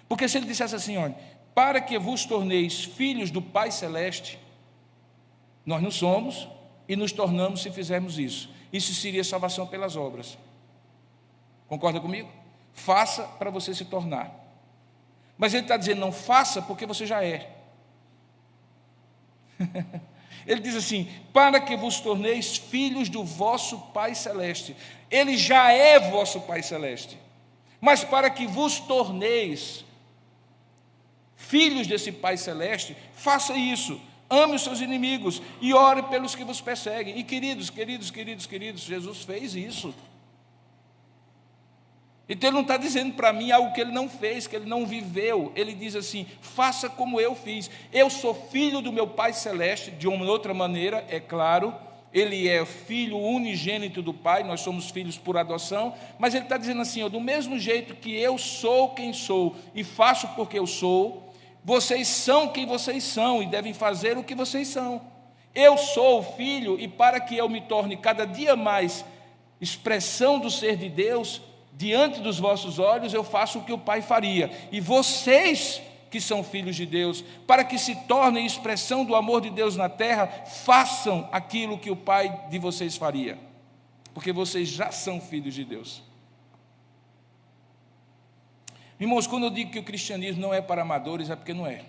Porque se ele dissesse assim, olha, para que vos torneis filhos do Pai Celeste, nós não somos e nos tornamos se fizermos isso. Isso seria salvação pelas obras. Concorda comigo? Faça para você se tornar. Mas ele está dizendo, não faça porque você já é. Ele diz assim, para que vos torneis filhos do vosso Pai Celeste. Ele já é vosso Pai Celeste. Mas para que vos torneis filhos desse Pai Celeste, faça isso. Ame os seus inimigos e ore pelos que vos perseguem. E queridos, Jesus fez isso. Então ele não está dizendo para mim algo que ele não fez, que ele não viveu. Ele diz assim, faça como eu fiz. Eu sou filho do meu Pai Celeste, de uma outra maneira, é claro. Ele é filho unigênito do Pai, nós somos filhos por adoção. Mas ele está dizendo assim, ó, do mesmo jeito que eu sou quem sou e faço porque eu sou, vocês são quem vocês são e devem fazer o que vocês são. Eu sou o filho e para que eu me torne cada dia mais expressão do ser de Deus, diante dos vossos olhos eu faço o que o Pai faria. E vocês que são filhos de Deus, para que se tornem expressão do amor de Deus na terra, façam aquilo que o Pai de vocês faria. Porque vocês já são filhos de Deus. Irmãos, quando eu digo que o cristianismo não é para amadores, é porque não é.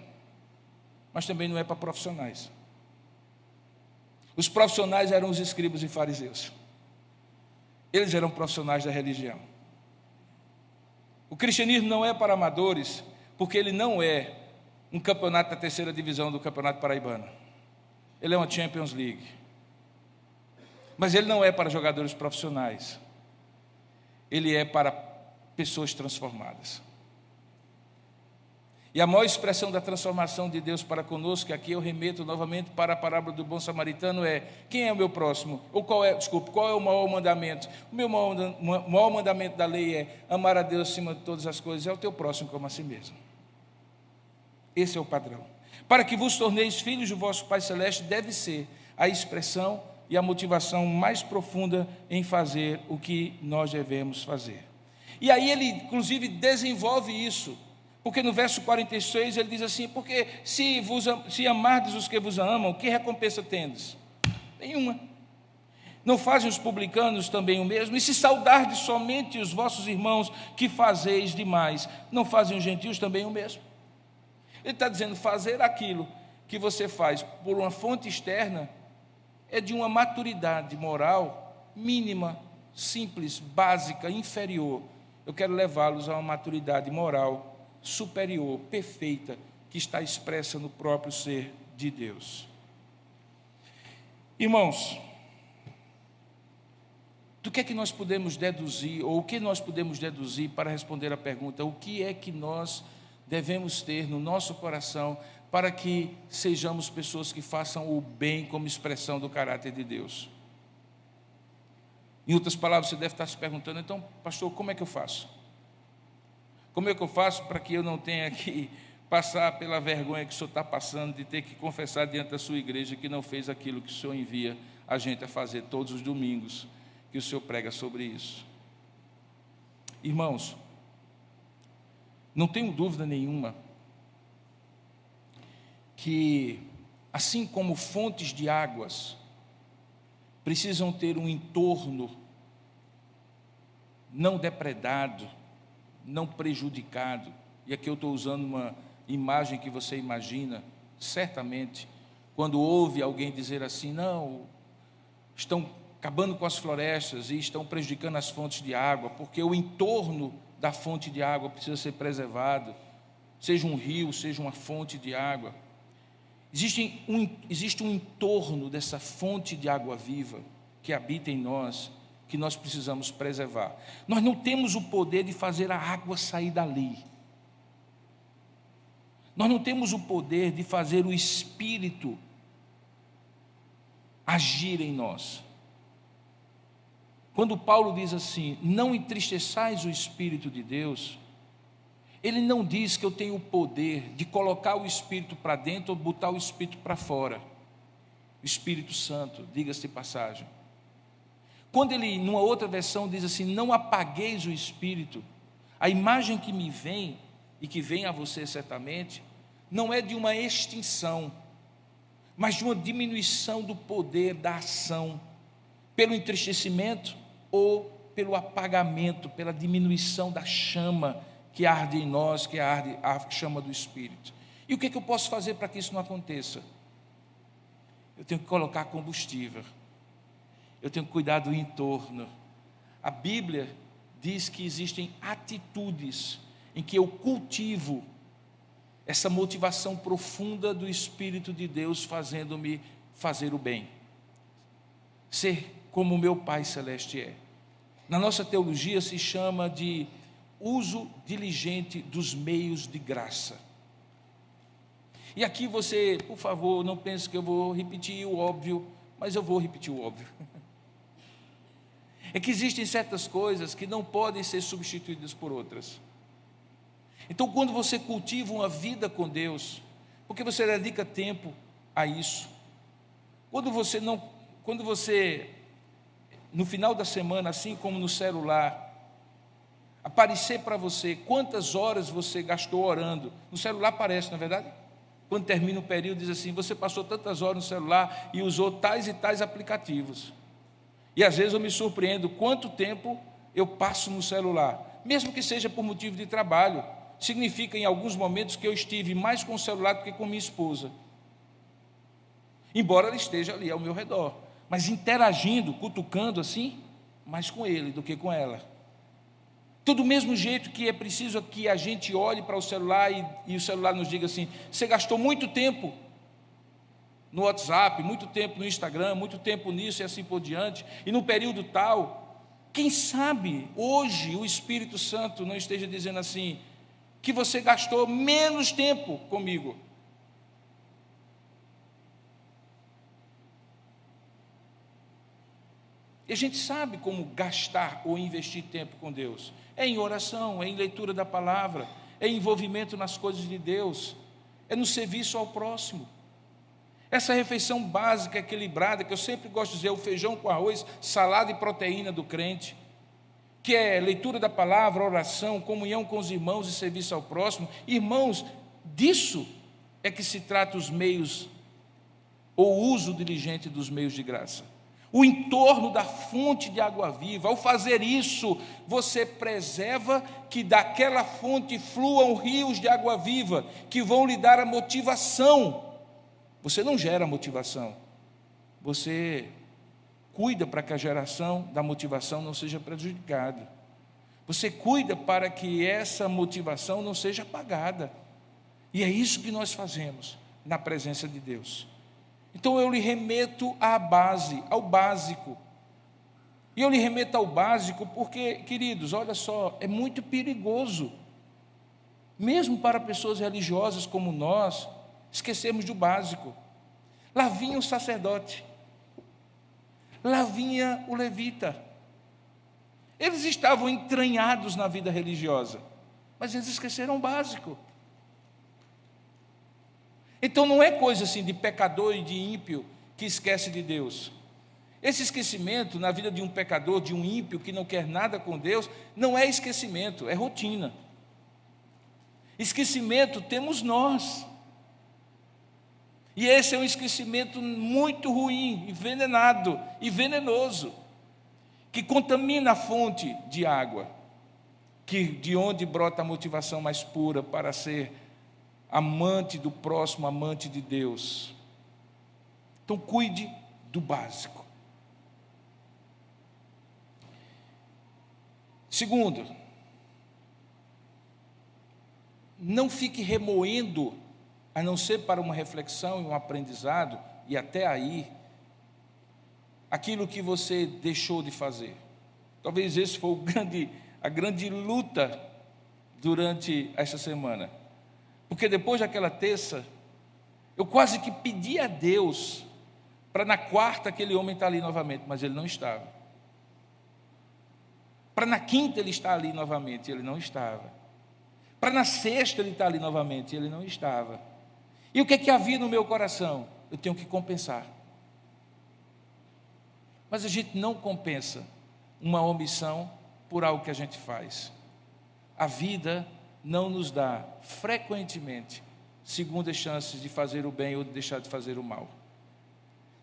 Mas também não é para profissionais. Os profissionais eram os escribas e fariseus. Eles eram profissionais da religião. O cristianismo não é para amadores, porque ele não é um campeonato da terceira divisão do Campeonato Paraibano. Ele é uma Champions League. Mas ele não é para jogadores profissionais. Ele é para pessoas transformadas. E a maior expressão da transformação de Deus para conosco, aqui eu remeto novamente para a parábola do bom samaritano, é: quem é o meu próximo? Ou qual é o maior mandamento? O meu maior mandamento da lei é amar a Deus acima de todas as coisas, é o teu próximo como a si mesmo. Esse é o padrão. Para que vos torneis filhos do vosso Pai Celeste, deve ser a expressão e a motivação mais profunda em fazer o que nós devemos fazer. E aí ele, inclusive, desenvolve isso. Porque no verso 46 ele diz assim, porque se amardes os que vos amam, que recompensa tendes? Nenhuma. Não fazem os publicanos também o mesmo? E se saudardes somente os vossos irmãos, que fazeis demais, não fazem os gentios também o mesmo? Ele está dizendo, fazer aquilo que você faz por uma fonte externa é de uma maturidade moral mínima, simples, básica, inferior. Eu quero levá-los a uma maturidade moral superior, perfeita, que está expressa no próprio ser de Deus. Irmãos, do que é que nós podemos deduzir, ou o que nós podemos deduzir para responder a pergunta, o que é que nós devemos ter no nosso coração para que sejamos pessoas que façam o bem como expressão do caráter de Deus? Em outras palavras, você deve estar se perguntando, então, pastor, como é que eu faço? Como é que eu faço para que eu não tenha que passar pela vergonha que o senhor está passando, de ter que confessar diante da sua igreja que não fez aquilo que o senhor envia a gente a fazer todos os domingos, que o senhor prega sobre isso? Irmãos, não tenho dúvida nenhuma que, assim como fontes de águas precisam ter um entorno não depredado, não prejudicado, e aqui eu estou usando uma imagem que você imagina, certamente, quando ouve alguém dizer assim, não, estão acabando com as florestas e estão prejudicando as fontes de água, porque o entorno da fonte de água precisa ser preservado, seja um rio, seja uma fonte de água. Existe um entorno dessa fonte de água viva que habita em nós, que nós precisamos preservar. Nós não temos o poder de fazer a água sair dali. Nós não temos o poder de fazer o Espírito agir em nós. Quando Paulo diz assim, não entristeçais o Espírito de Deus, ele não diz que eu tenho o poder de colocar o Espírito para dentro ou botar o Espírito para fora. O Espírito Santo, diga-se de passagem. Quando ele, numa outra versão, diz assim: não apagueis o Espírito, a imagem que me vem, e que vem a você certamente, não é de uma extinção, mas de uma diminuição do poder da ação, pelo entristecimento ou pelo apagamento, pela diminuição da chama que arde em nós, que arde a chama do Espírito. E o que eu posso fazer para que isso não aconteça? Eu tenho que colocar combustível, eu tenho que cuidar do entorno. A Bíblia diz que existem atitudes em que eu cultivo essa motivação profunda do Espírito de Deus fazendo-me fazer o bem, ser como o meu Pai Celeste é. Na nossa teologia se chama de uso diligente dos meios de graça. E aqui você, por favor, não pense que eu vou repetir o óbvio, mas eu vou repetir o óbvio. É que existem certas coisas que não podem ser substituídas por outras. Então, quando você cultiva uma vida com Deus, porque você dedica tempo a isso, quando você, no final da semana, assim como no celular, aparecer para você quantas horas você gastou orando, no celular aparece, não é verdade? Quando termina o período, diz assim: você passou tantas horas no celular e usou tais e tais aplicativos. E às vezes eu me surpreendo quanto tempo eu passo no celular, mesmo que seja por motivo de trabalho. Significa em alguns momentos que eu estive mais com o celular do que com minha esposa, embora ela esteja ali ao meu redor, mas interagindo, cutucando assim, mais com ele do que com ela. Do mesmo jeito que é preciso que a gente olhe para o celular e o celular nos diga assim: você gastou muito tempo no WhatsApp, muito tempo no Instagram, muito tempo nisso e assim por diante, e no período tal. Quem sabe hoje o Espírito Santo não esteja dizendo assim, que você gastou menos tempo comigo. E a gente sabe como gastar ou investir tempo com Deus. É em oração, é em leitura da palavra, é em envolvimento nas coisas de Deus, é no serviço ao próximo. Essa refeição básica, equilibrada, que eu sempre gosto de dizer, o feijão com arroz, salada e proteína do crente, que é leitura da palavra, oração, comunhão com os irmãos e serviço ao próximo. Irmãos, disso é que se trata os meios, ou o uso diligente dos meios de graça. O entorno da fonte de água viva. Ao fazer isso, você preserva que daquela fonte fluam rios de água viva, que vão lhe dar a motivação. Você não gera motivação, você cuida para que a geração da motivação não seja prejudicada. Você cuida para que essa motivação não seja apagada. E é isso que nós fazemos na presença de Deus. Então eu lhe remeto à base, ao básico. E eu lhe remeto ao básico porque, queridos, olha só, é muito perigoso, mesmo para pessoas religiosas como nós, esquecermos do básico. Lá vinha o sacerdote, lá vinha o levita. Eles estavam entranhados na vida religiosa, mas eles esqueceram o básico. Então não é coisa assim de pecador e de ímpio que esquece de Deus. Esse esquecimento na vida de um pecador, de um ímpio que não quer nada com Deus, não é esquecimento, é rotina. Esquecimento temos nós. E esse é um esquecimento muito ruim, envenenado e venenoso, que contamina a fonte de água, de onde brota a motivação mais pura para ser amante do próximo, amante de Deus. Então cuide do básico. Segundo, não fique remoendo, a não ser para uma reflexão e um aprendizado, e até aí, aquilo que você deixou de fazer. Talvez esse foi a grande luta durante essa semana. Porque depois daquela terça, eu quase que pedi a Deus para na quarta aquele homem estar ali novamente, mas ele não estava. Para na quinta ele estar ali novamente, ele não estava. Para na sexta ele estar ali novamente. Ele não estava. E o que é que havia no meu coração? Eu tenho que compensar. Mas a gente não compensa uma omissão por algo que a gente faz. A vida não nos dá, frequentemente, segundas chances de fazer o bem ou de deixar de fazer o mal.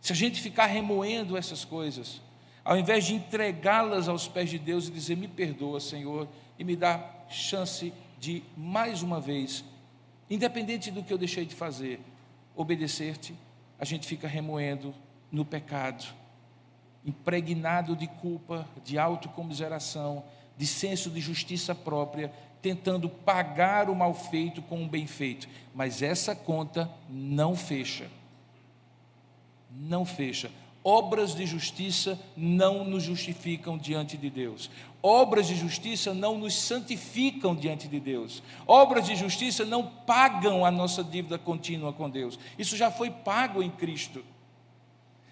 Se a gente ficar remoendo essas coisas, ao invés de entregá-las aos pés de Deus e dizer, me perdoa, Senhor, e me dá chance de, mais uma vez, independente do que eu deixei de fazer, obedecer-te, a gente fica remoendo no pecado, impregnado de culpa, de autocomiseração, de senso de justiça própria, tentando pagar o mal feito com o bem feito. Mas essa conta não fecha. Não fecha. Obras de justiça não nos justificam diante de Deus. Obras de justiça não nos santificam diante de Deus. Obras de justiça não pagam a nossa dívida contínua com Deus. Isso já foi pago em Cristo.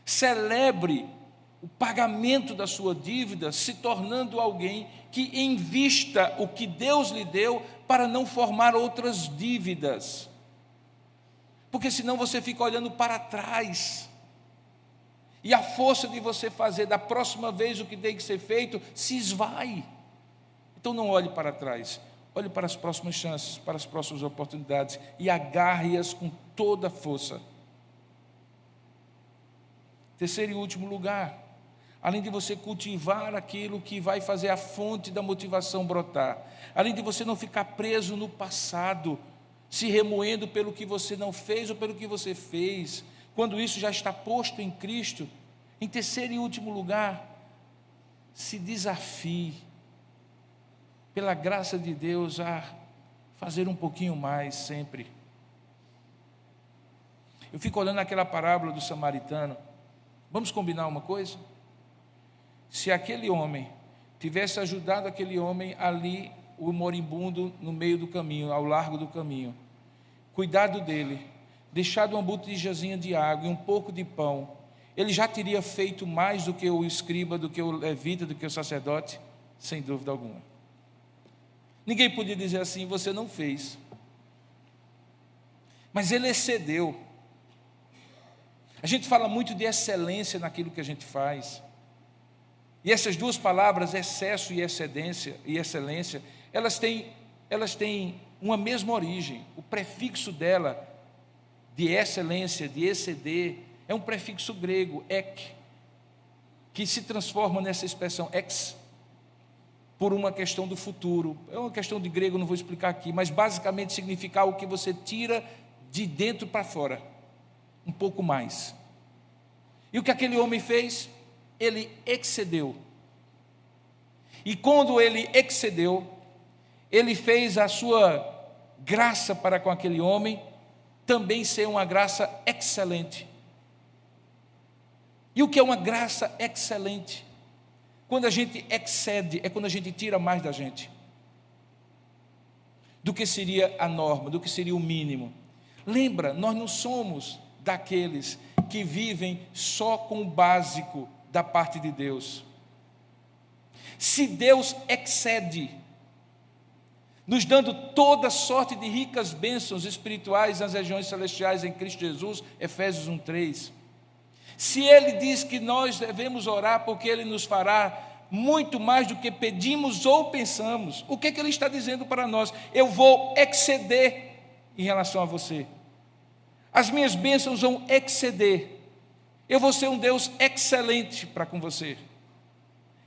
Celebre o pagamento da sua dívida, se tornando alguém que invista o que Deus lhe deu para não formar outras dívidas. Porque senão você fica olhando para trás. E a força de você fazer da próxima vez o que tem que ser feito se esvai. Então não olhe para trás, olhe para as próximas chances, para as próximas oportunidades e agarre-as com toda a força. Terceiro e último lugar, além de você cultivar aquilo que vai fazer a fonte da motivação brotar, além de você não ficar preso no passado, se remoendo pelo que você não fez ou pelo que você fez, quando isso já está posto em Cristo, em terceiro e último lugar, se desafie, pela graça de Deus, a fazer um pouquinho mais sempre. Eu fico olhando aquela parábola do samaritano. Vamos combinar uma coisa? Se aquele homem tivesse ajudado aquele homem ali, o moribundo no meio do caminho, ao largo do caminho, cuidado dele, deixado uma botijazinha de água e um pouco de pão, ele já teria feito mais do que o escriba, do que o levita, do que o sacerdote? Sem dúvida alguma. Ninguém podia dizer assim, você não fez. Mas ele excedeu. A gente fala muito de excelência naquilo que a gente faz. E essas duas palavras, excesso e excelência, elas têm uma mesma origem. O prefixo dela, de excelência, de exceder, é um prefixo grego, ek, que se transforma nessa expressão ex, por uma questão do futuro. É uma questão de grego, não vou explicar aqui, mas basicamente significa algo que você tira de dentro para fora, um pouco mais. E o que aquele homem fez? Ele excedeu. E quando ele excedeu, ele fez a sua graça para com aquele homem também ser uma graça excelente. E o que é uma graça excelente? Quando a gente excede, é quando a gente tira mais da gente do que seria a norma, do que seria o mínimo. Lembra, nós não somos daqueles que vivem só com o básico da parte de Deus. Se Deus excede, nos dando toda sorte de ricas bênçãos espirituais nas regiões celestiais em Cristo Jesus, Efésios 1:3. Se Ele diz que nós devemos orar porque Ele nos fará muito mais do que pedimos ou pensamos, o que é que Ele está dizendo para nós? Eu vou exceder em relação a você. As minhas bênçãos vão exceder. Eu vou ser um Deus excelente para com você.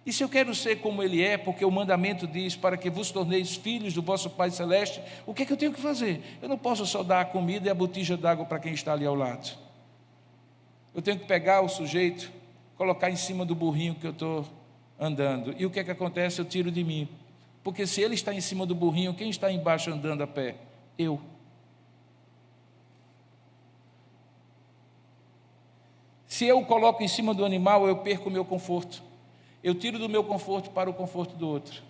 E se eu quero ser como Ele é, porque o mandamento diz para que vos torneis filhos do vosso Pai Celeste, o que é que eu tenho que fazer? Eu não posso só dar a comida e a botija d'água para quem está ali ao lado. Eu tenho que pegar o sujeito, colocar em cima do burrinho que eu estou andando. E o que é que acontece? Eu tiro de mim. Porque se ele está em cima do burrinho, quem está embaixo andando a pé? Eu. Se eu o coloco em cima do animal, eu perco o meu conforto. Eu tiro do meu conforto para o conforto do outro.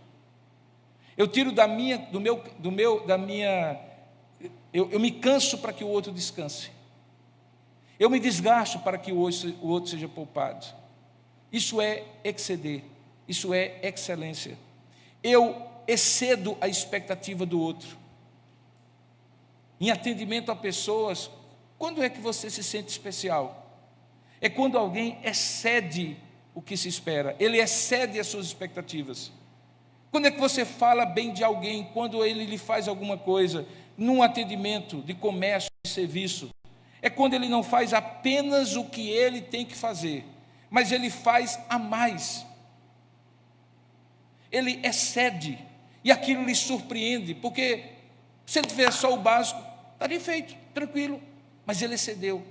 Eu tiro eu me canso para que o outro descanse. Eu me desgasto para que o outro seja poupado. Isso é exceder, isso é excelência. Eu excedo a expectativa do outro. em atendimento a pessoas, quando é que você se sente especial? É quando alguém excede o que se espera, ele excede as suas expectativas. Quando é que você fala bem de alguém? Quando ele lhe faz alguma coisa, num atendimento de comércio, de serviço. É quando ele não faz apenas o que ele tem que fazer, mas ele faz a mais. Ele excede, e aquilo lhe surpreende, porque se ele tiver só o básico, estaria feito, tranquilo, mas ele excedeu.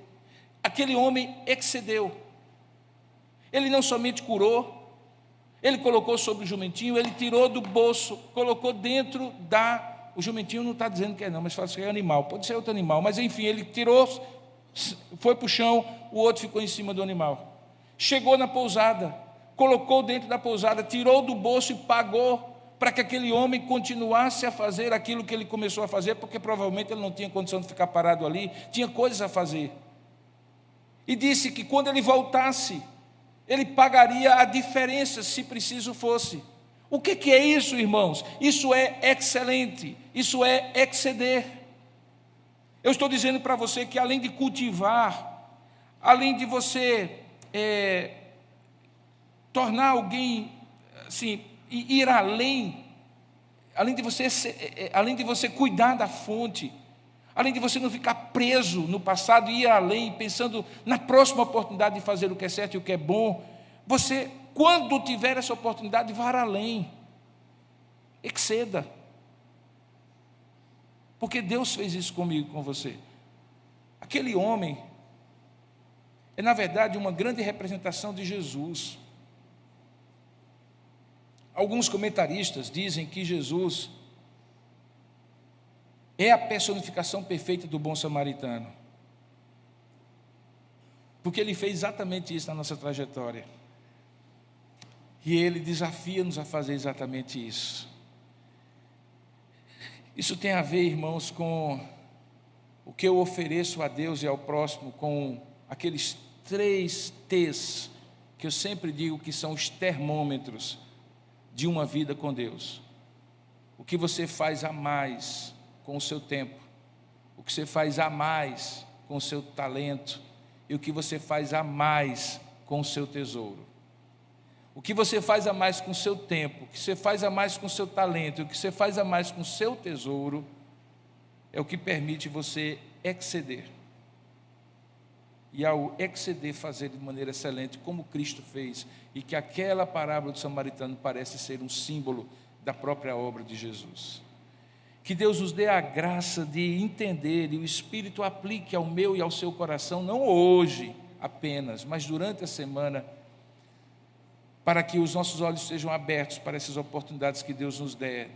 Aquele homem excedeu. Ele não somente curou, ele colocou sobre o jumentinho, ele tirou do bolso, colocou dentro da... O jumentinho não está dizendo que é não, mas fala que é animal, pode ser outro animal, mas enfim, ele tirou, foi para o chão, o outro ficou em cima do animal. Chegou na pousada, colocou dentro da pousada, tirou do bolso e pagou, para que aquele homem continuasse a fazer aquilo que ele começou a fazer, porque provavelmente ele não tinha condição de ficar parado ali, tinha coisas a fazer. E disse que quando ele voltasse, ele pagaria a diferença, se preciso fosse. O que é isso, irmãos? Isso é excelente, isso é exceder. Eu estou dizendo para você que além de cultivar, além de você tornar alguém, assim, ir além de você cuidar da fonte, além de você não ficar preso no passado e ir além, pensando na próxima oportunidade de fazer o que é certo e o que é bom, você, quando tiver essa oportunidade, vá além, exceda, porque Deus fez isso comigo, com você. Aquele homem é, na verdade, uma grande representação de Jesus. Alguns comentaristas dizem que Jesus é a personificação perfeita do bom samaritano, porque ele fez exatamente isso na nossa trajetória, e ele desafia-nos a fazer exatamente isso. Isso tem a ver, irmãos, com o que eu ofereço a Deus e ao próximo, com aqueles 3 T's que eu sempre digo que são os termômetros de uma vida com Deus. O que você faz a mais com o seu tempo, o que você faz a mais com o seu talento, e o que você faz a mais com o seu tesouro. O que você faz a mais com o seu tempo, o que você faz a mais com o seu talento, o que você faz a mais com o seu tesouro, é o que permite você exceder. E ao exceder, fazer de maneira excelente, como Cristo fez, e que aquela parábola do samaritano parece ser um símbolo da própria obra de Jesus. Que Deus nos dê a graça de entender, e o Espírito aplique ao meu e ao seu coração, não hoje apenas, mas durante a semana, para que os nossos olhos sejam abertos para essas oportunidades que Deus nos der,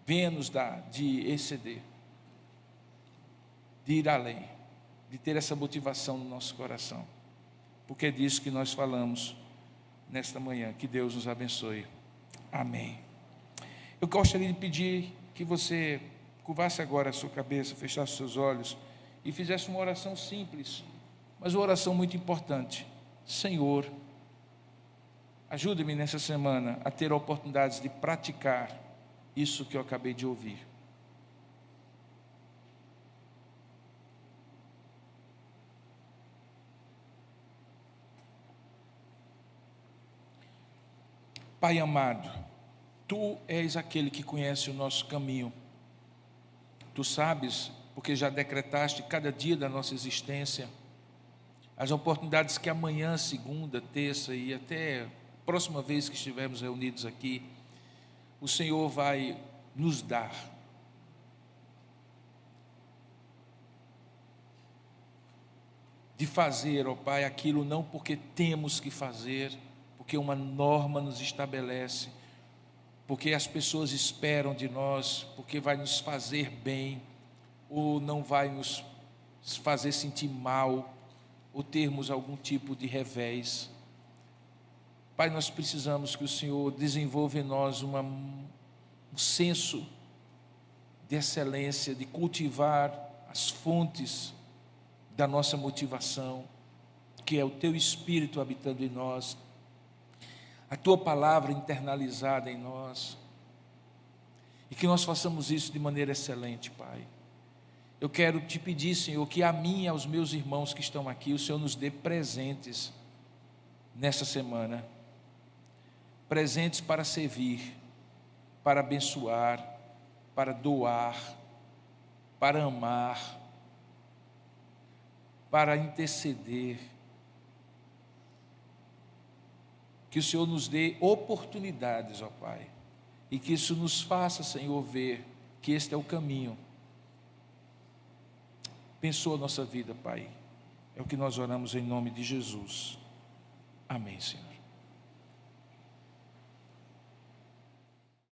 venha nos dar de exceder, de ir além, de ter essa motivação no nosso coração, porque é disso que nós falamos nesta manhã. Que Deus nos abençoe. Amém. Eu gostaria de pedir que você curvasse agora a sua cabeça, fechasse seus olhos e fizesse uma oração simples, mas uma oração muito importante. Senhor, ajude-me nessa semana a ter oportunidades de praticar isso que eu acabei de ouvir. Pai amado, Tu és aquele que conhece o nosso caminho. Tu sabes, porque já decretaste cada dia da nossa existência, as oportunidades que amanhã, segunda, terça e até a próxima vez que estivermos reunidos aqui, o Senhor vai nos dar. De fazer, ó Pai, aquilo não porque temos que fazer, porque uma norma nos estabelece, porque as pessoas esperam de nós, porque vai nos fazer bem, ou não vai nos fazer sentir mal, ou termos algum tipo de revés. Pai, nós precisamos que o Senhor desenvolva em nós um senso de excelência, de cultivar as fontes da nossa motivação, que é o Teu Espírito habitando em nós, a Tua palavra internalizada em nós, e que nós façamos isso de maneira excelente, Pai. Eu quero te pedir, Senhor, que a mim e aos meus irmãos que estão aqui, o Senhor nos dê presentes nessa semana. Presentes para servir, para abençoar, para doar, para amar, para interceder. Que o Senhor nos dê oportunidades, ó Pai, e que isso nos faça, Senhor, ver que este é o caminho. Abençoa a nossa vida, Pai. É o que nós oramos em nome de Jesus. Amém, Senhor.